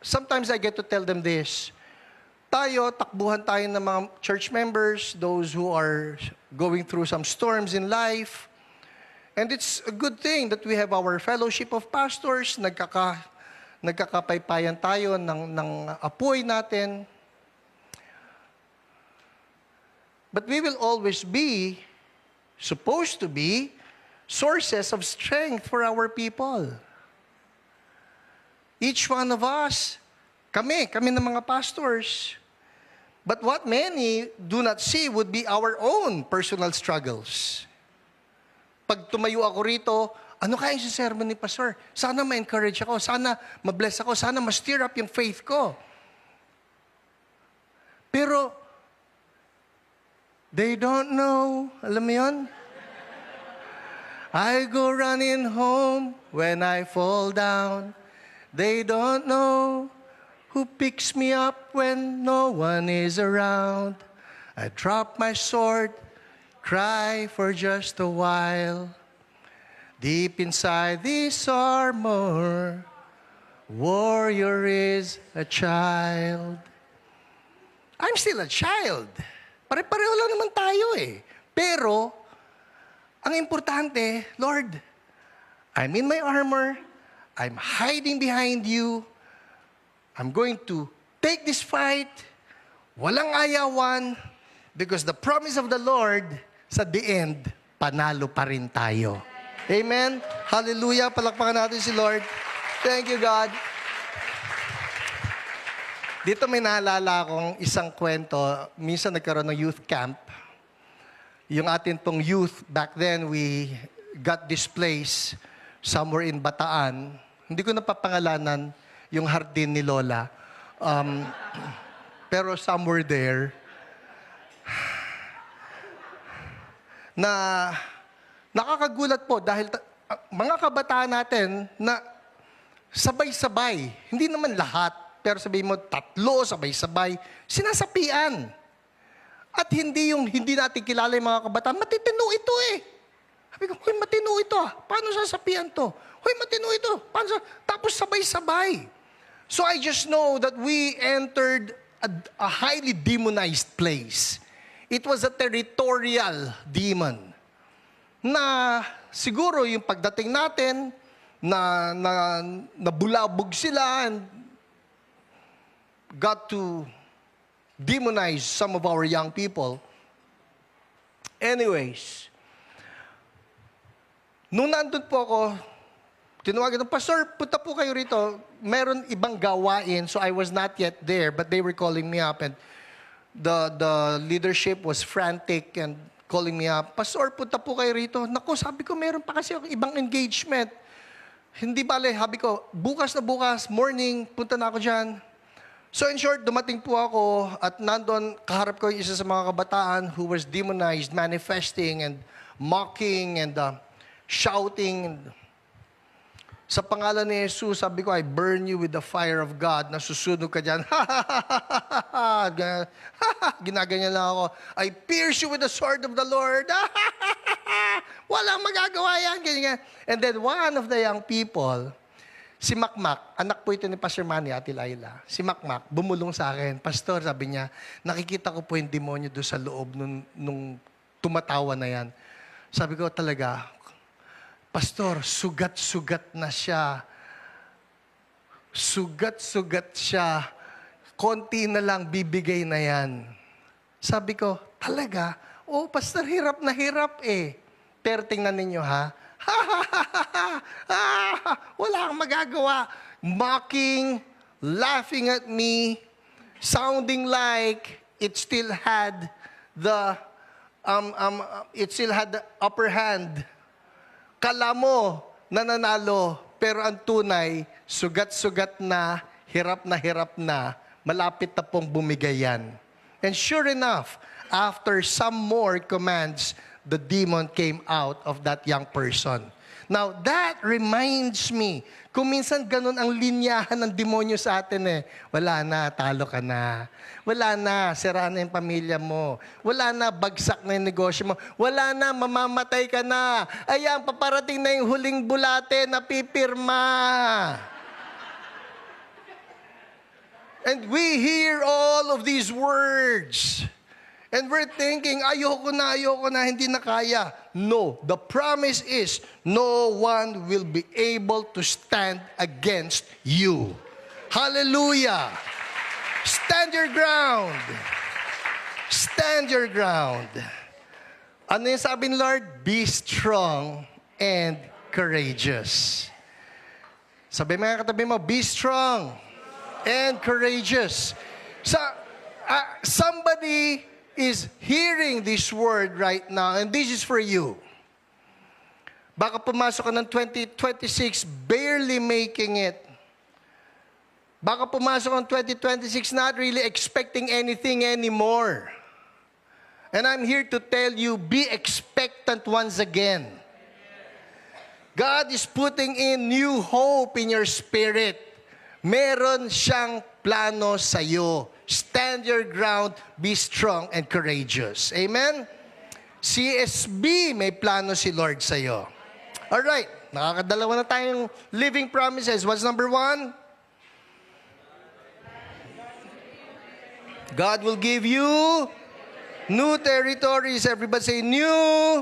Sometimes I get to tell them this, takbuhan tayo ng mga church members, those who are going through some storms in life. And it's a good thing that we have our fellowship of pastors, nagkakapaypayan tayo ng apoy natin. But we will always be, supposed to be, sources of strength for our people. Each one of us, kami ng mga pastors. But what many do not see would be our own personal struggles. Pag tumayo ako rito, ano kaya yung sermon ni Pastor? Sana ma-encourage ako, sana ma-bless ako, sana ma-stir up yung faith ko. Pero, they don't know. Alam mo yun? I go running home when I fall down. They don't know who picks me up when no one is around. I drop my sword, cry for just a while. Deep inside this armor, warrior is a child. I'm still a child. Pare-pareho lang naman tayo eh. Pero, ang importante, Lord, I'm in my armor, I'm hiding behind you, I'm going to take this fight, walang ayawan, because the promise of the Lord, sa the end, panalo pa rin tayo. Amen? Hallelujah! Palakpakan natin si Lord. Thank you, God. Dito may naalala akong isang kwento. Minsan nagkaroon ng youth camp. Yung atin pong youth, back then, we got displaced somewhere in Bataan. Hindi ko napapangalanan yung hardin ni Lola. Pero somewhere there, na nakakagulat po dahil mga kabataan natin na sabay-sabay, hindi naman lahat, pero sabihin mo, 3, sabay-sabay, sinasapian. At hindi natin kilala yung mga kabataan, matitino ito eh. Sabi ko, hoy, matino ito ah. Paano sasapian to? Hoy, matino ito. Tapos sabay-sabay. So I just know that we entered a highly demonized place. It was a territorial demon. Na siguro yung pagdating natin, na nabulabog sila and got to demonize some of our young people. Anyways, nung nandun po ako, tinawagan ng Pastor, punta po kayo rito. Meron ibang gawain, so I was not yet there, but they were calling me up and the leadership was frantic and calling me up. Pastor, punta po kayo rito. Naku, sabi ko, meron pa kasi ako ibang engagement. Hindi bale, sabi ko, bukas na bukas, morning, punta na ako dyan. So in short, dumating po ako at nandun, kaharap ko yung isa sa mga kabataan who was demonized, manifesting and mocking and shouting. Sa pangalan ni Jesus, sabi ko, I burn you with the fire of God. Nasusunog ka dyan. Ginaganyan lang ako. I pierce you with the sword of the Lord. Walang magagawa yan. Ganyan. And then one of the young people, si Makmak, anak po ito ni Pastor Manny, Ate Laila. Si Makmak, bumulong sa akin. Pastor, sabi niya, nakikita ko po yung demonyo doon sa loob nung tumatawa na yan. Sabi ko talaga, Pastor, sugat-sugat na siya. Sugat-sugat siya. Konti na lang, bibigay na yan. Sabi ko, talaga? Oh, Pastor, hirap na hirap eh. Pero tingnan ninyo ha, wala kang magagawa. Mocking, laughing at me, sounding like it still had the upper hand. Kala mo nananalo, pero ang tunay, sugat-sugat na, hirap na, malapit na pong bumigay yan. And sure enough, after some more commands, the demon came out of that young person. Now, that reminds me, kung minsan ganun ang linyahan ng demonyo sa atin eh. Wala na, talo ka na. Wala na, sira na yung pamilya mo. Wala na, bagsak na yung negosyo mo. Wala na, mamamatay ka na. Ayan, paparating na yung huling bulate na pipirma. And we hear all of these words. And we're thinking, ayoko na, hindi na kaya. No, the promise is, no one will be able to stand against you. Hallelujah! Stand your ground. Stand your ground. Ano yung sabi ni Lord? Be strong and courageous. Sabi mga katabi mo, be strong and courageous. Somebody is hearing this word right now, and this is for you. Baka pumasok ka ng 2026, barely making it. Baka pumasok ng 2026, not really expecting anything anymore. And I'm here to tell you, be expectant once again. God is putting in new hope in your spirit. Meron siyang plano sa'yo. Stand your ground, be strong and courageous. Amen? CSB, may plano si Lord sa'yo. Alright, nakakadalawa na tayong living promises. What's number 1? God will give you new territories. Everybody say new.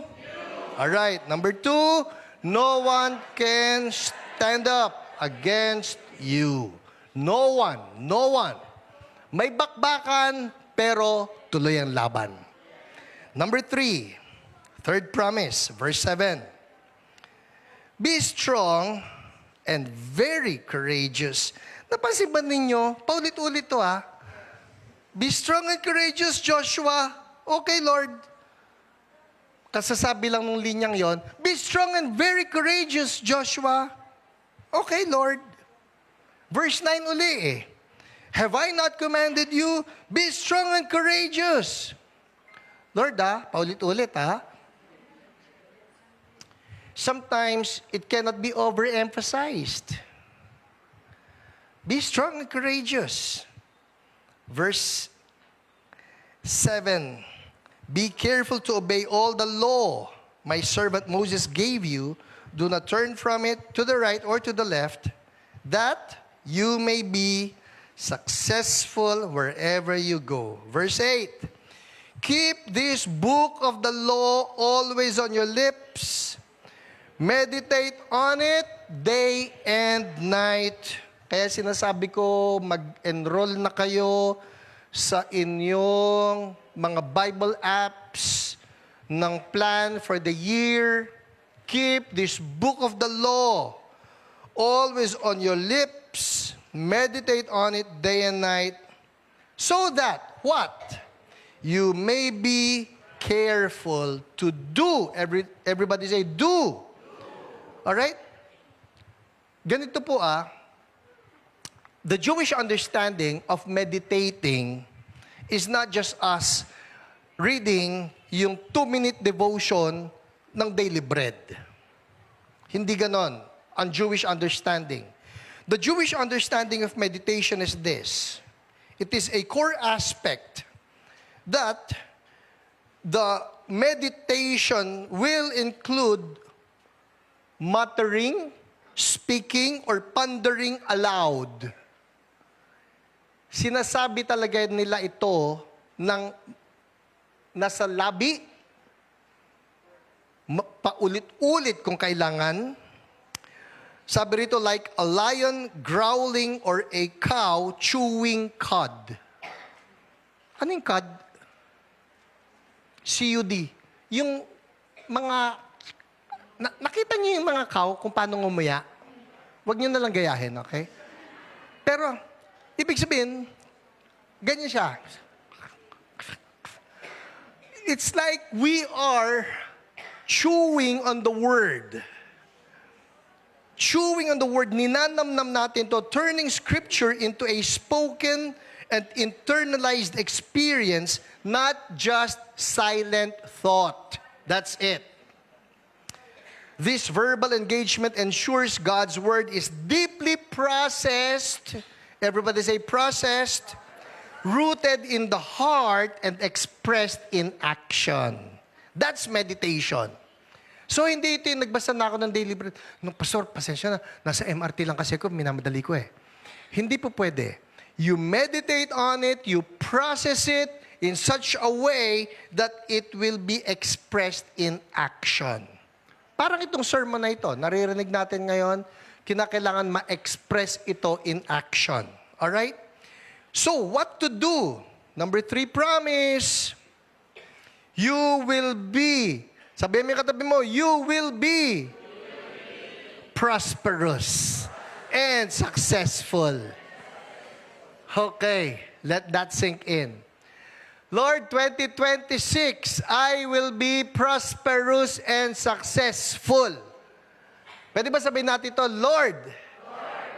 Alright, number 2, no one can stand up against you. No one. May bakbakan, pero tuloy ang laban. Number 3, third promise, verse 7. Be strong and very courageous. Napansin ba ninyo? Paulit-ulit to ha. Be strong and courageous, Joshua. Okay, Lord. Kasasabi lang ng linyang yon. Be strong and very courageous, Joshua. Okay, Lord. Verse 9 uli eh. Have I not commanded you? Be strong and courageous. Lord, paulit-ulit, Sometimes, it cannot be overemphasized. Be strong and courageous. Verse 7. Be careful to obey all the law my servant Moses gave you. Do not turn from it to the right or to the left, that you may be successful wherever you go. Verse 8. Keep this book of the law always on your lips. Meditate on it day and night. Kaya sinasabi ko, mag-enroll na kayo sa inyong mga Bible apps ng plan for the year. Keep this book of the law always on your lips. Meditate on it day and night, so that, what? You may be careful to do. Everybody say, do. Alright? Ganito po the Jewish understanding of meditating is not just us reading yung 2-minute devotion ng daily bread. Hindi ganon ang Jewish understanding. The Jewish understanding of meditation is this. It is a core aspect that the meditation will include muttering, speaking, or pondering aloud. Sinasabi talaga nila ito ng nasa labi, paulit-ulit kung kailangan. Sabi rito, like a lion growling or a cow chewing cud. Ano yung cud? C-U-D. Yung mga, nakita niyo yung mga cow kung paano ngumuya? Huwag niyo nalang gayahin, okay? Pero, ibig sabihin, ganyan siya. It's like we are chewing on the word. Chewing on the word, ninanamnam natin to, turning scripture into a spoken and internalized experience, not just silent thought. That's it. This verbal engagement ensures God's word is deeply processed. Everybody say processed. Rooted in the heart and expressed in action. That's meditation. So, hindi ito yung nagbasa na ako ng daily bread. Nung pastor, pasensya na, nasa MRT lang kasi ako, minamadali ko eh. Hindi po pwede. You meditate on it, you process it in such a way that it will be expressed in action. Parang itong sermon na ito, naririnig natin ngayon, kinakailangan ma-express ito in action. Alright? So, what to do? Number 3 promise. You will be, sabihin mo yung katabi mo, you will be prosperous and successful. Okay, let that sink in. Lord, 2026, I will be prosperous and successful. Pwede ba sabihin natin ito? Lord,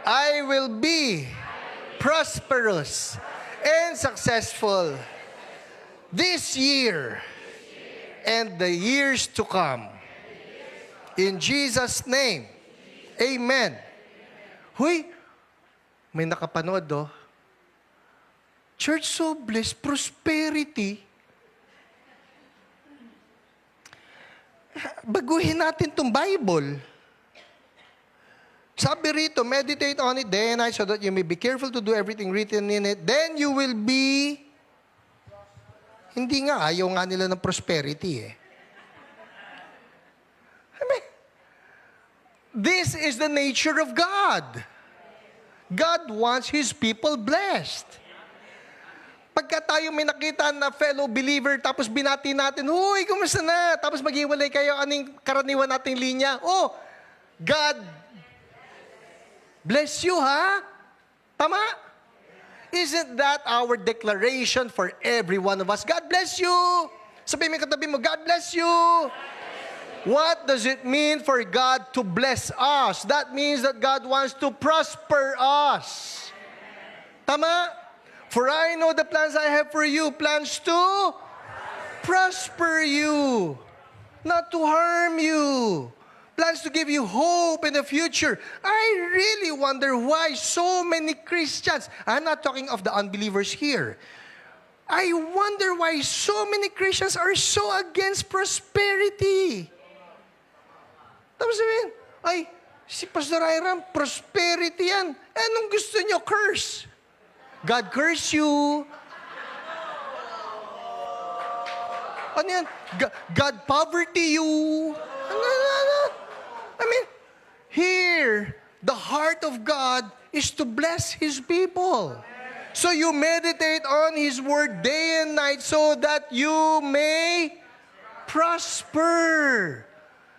I will be prosperous and successful this year and the years to come. In Jesus' name, amen. Huy, may nakapanood Church so blessed, prosperity. Baguhin natin itong Bible. Sabi rito, meditate on it day and night so that you may be careful to do everything written in it. Then you will be... Hindi nga, ayaw nga nila ng prosperity eh. I mean, this is the nature of God. God wants His people blessed. Pagka tayo may nakita na fellow believer, tapos binati natin, huy, kumusta na? Tapos maghiwalay kayo, anong karaniwan nating linya? Oh, God bless you, ha? Tama? Isn't that our declaration for every one of us? God bless you! Sabihin mo katabi mo, God bless you! What does it mean for God to bless us? That means that God wants to prosper us. Tama? For I know the plans I have for you, plans to prosper you, not to harm you, plans to give you hope in the future. I really wonder why so many Christians, I'm not talking of the unbelievers here, I wonder why so many Christians are so against prosperity. Tapos sabihin, ay, si Pastor Hiram, prosperity yan. Anong gusto nyo? Curse. God curse you. Ano yan? God poverty you. Ano? I mean, here, the heart of God is to bless His people. So you meditate on His word day and night so that you may prosper.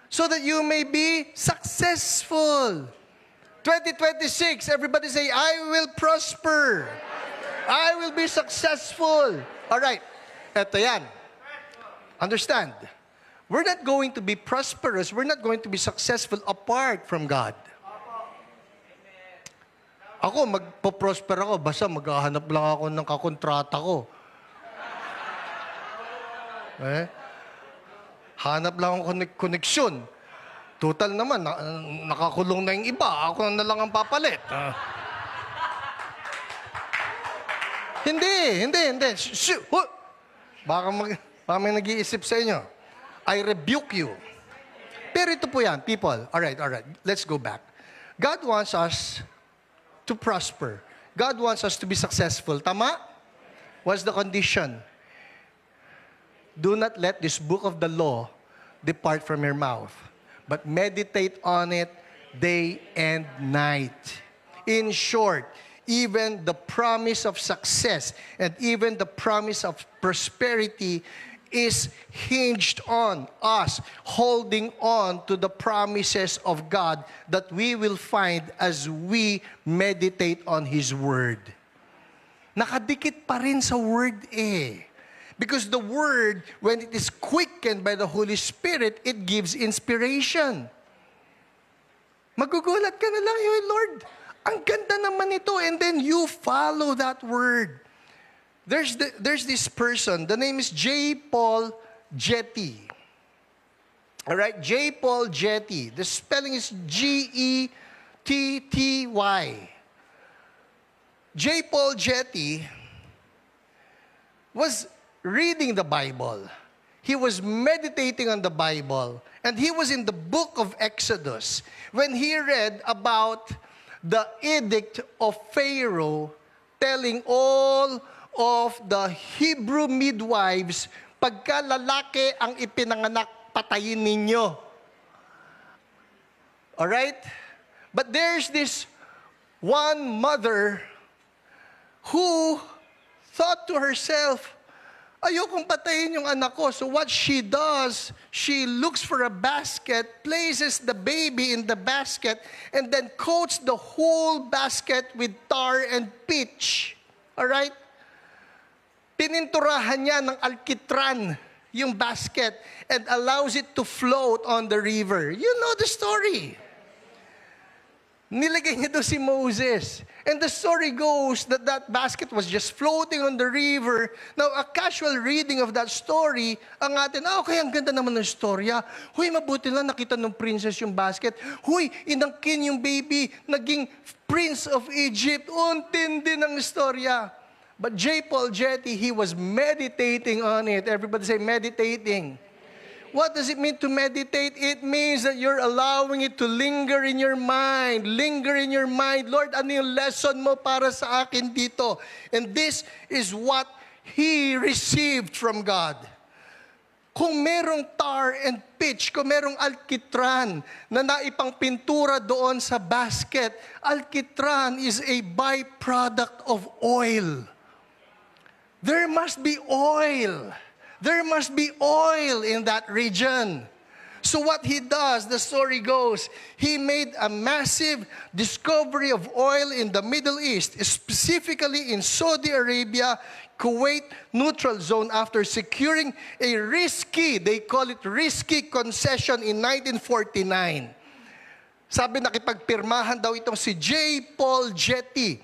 So that you may be successful. 2026, everybody say, I will prosper. I will be successful. All right. Eto yan. Understand. We're not going to be prosperous. We're not going to be successful apart from God. Ako, magpo-prosper ako. Basta maghahanap lang ako ng kakontrata ko. Hanap lang ako koneksyon. Total naman, nakakulong na yung iba. Ako na lang ang papalit. Hindi. Baka may nag-iisip sa inyo. I rebuke you. Pero ito po yan, people. Alright. Let's go back. God wants us to prosper. God wants us to be successful. Tama? What's the condition? Do not let this book of the law depart from your mouth, but meditate on it day and night. In short, even the promise of success and even the promise of prosperity is hinged on us holding on to the promises of God that we will find as we meditate on His Word. Nakadikit pa rin sa Word eh. Because the Word, when it is quickened by the Holy Spirit, it gives inspiration. Magugulat ka na lang, Lord, ang ganda naman ito. And then you follow that Word. there's this person, the name is J. Paul Getty. All right, J. Paul Getty. The spelling is Getty. J. Paul Getty was reading the Bible. He was meditating on the Bible. And he was in the book of Exodus when he read about the edict of Pharaoh telling all of the Hebrew midwives, pagka lalaki ang ipinanganak, patayin ninyo. Alright? But there's this one mother who thought to herself, ayokong patayin yung anak ko. So what she does, she looks for a basket, places the baby in the basket, and then coats the whole basket with tar and pitch. Alright? Pininturahan niya ng alkitran yung basket and allows it to float on the river. You know the story. Nilagay niya doon si Moses. And the story goes that that basket was just floating on the river. Now, a casual reading of that story, ang atin, okay, ang ganda naman ng storya. Huy, mabuti lang nakita ng princess yung basket. Huy, inangkin yung baby, naging prince of Egypt. Untindi ng storya. But J. Paul Getty, he was meditating on it. Everybody say, meditating. What does it mean to meditate? It means that you're allowing it to linger in your mind. Linger in your mind. Lord, ano yung lesson mo para sa akin dito? And this is what he received from God. Kung merong tar and pitch, kung merong alkitran na naipang pintura doon sa basket, alkitran is a byproduct of oil. There must be oil. There must be oil in that region. So what he does, the story goes, he made a massive discovery of oil in the Middle East, specifically in Saudi Arabia, Kuwait neutral zone after securing a risky, they call it risky concession in 1949. Sabi nakipagpirmahan daw itong si J. Paul Getty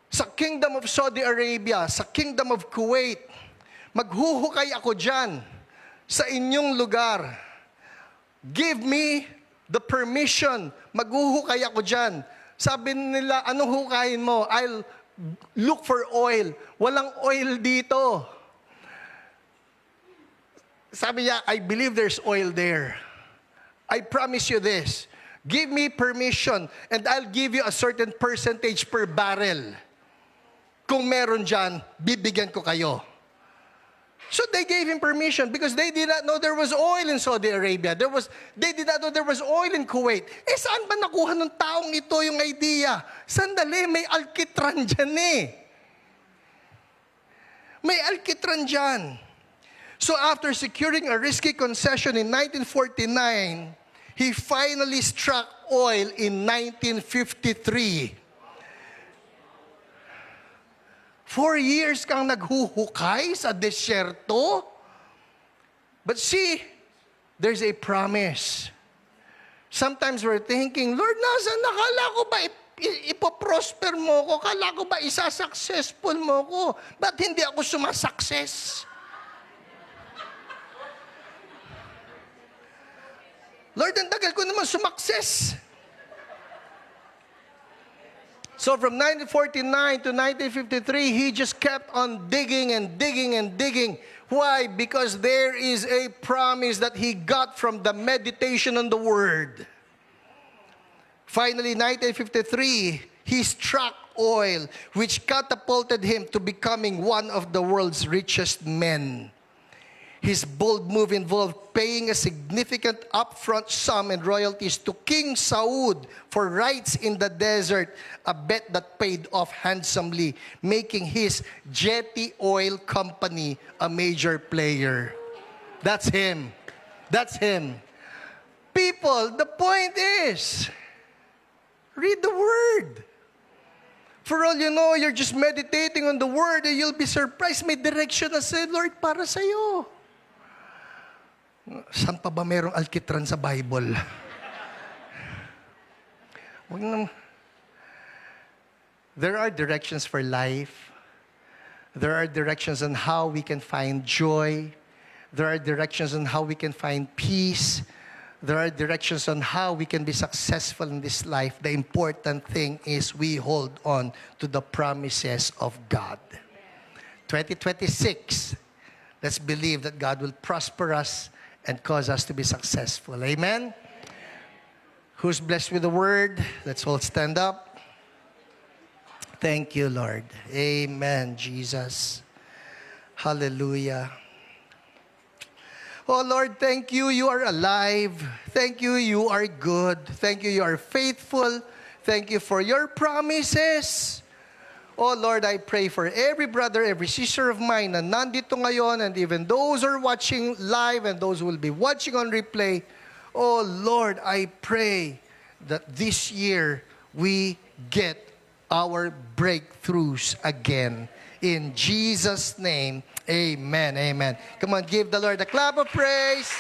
sa Kingdom of Saudi Arabia, sa Kingdom of Kuwait. Maghuhukay ako dyan sa inyong lugar. Give me the permission. Maghuhukay ako dyan. Sabi nila, anong hukayin mo? I'll look for oil. Walang oil dito. Sabi niya, I believe there's oil there. I promise you this. Give me permission and I'll give you a certain percentage per barrel. Kung meron dyan, bibigyan ko kayo. So they gave him permission because they did not know there was oil in Saudi Arabia. They did not know there was oil in Kuwait. Eh saan ba nakuha ng taong ito yung idea? Sandali, may alkitran dyan eh. May alkitran dyan. So after securing a risky concession in 1949, he finally struck oil in 1953. 4 years kang naghuhukay sa desyerto? But see, there's a promise. Sometimes we're thinking, Lord, nasaan? Nakala ko ba ipoprosper mo ko? Kala ko ba isa-successful mo ko? Ba't hindi ako sumasukses? Lord, ang tagal ko naman sumakses. So from 1949 to 1953, he just kept on digging and digging and digging. Why? Because there is a promise that he got from the meditation on the Word. Finally, 1953, he struck oil, which catapulted him to becoming one of the world's richest men. His bold move involved paying a significant upfront sum and royalties to King Saud for rights in the desert, a bet that paid off handsomely, making his Getty Oil Company a major player. That's him. That's him. People, the point is, read the Word. For all you know, you're just meditating on the Word and you'll be surprised. May direction na sa Lord para sa'yo. Saan pa ba merong alkitran sa Bible? There are directions for life. There are directions on how we can find joy. There are directions on how we can find peace. There are directions on how we can be successful in this life. The important thing is we hold on to the promises of God. 2026, let's believe that God will prosper us and cause us to be successful. Amen? Who's blessed with the word? Let's all stand up. Thank you, Lord. Amen, Jesus. Hallelujah. Oh, Lord, thank you. You are alive. Thank you. You are good. Thank you. You are faithful. Thank you for your promises. Oh, Lord, I pray for every brother, every sister of mine na nandito ngayon, and even those who are watching live and those who will be watching on replay. Oh, Lord, I pray that this year we get our breakthroughs again. In Jesus' name, amen, amen. Come on, give the Lord a clap of praise.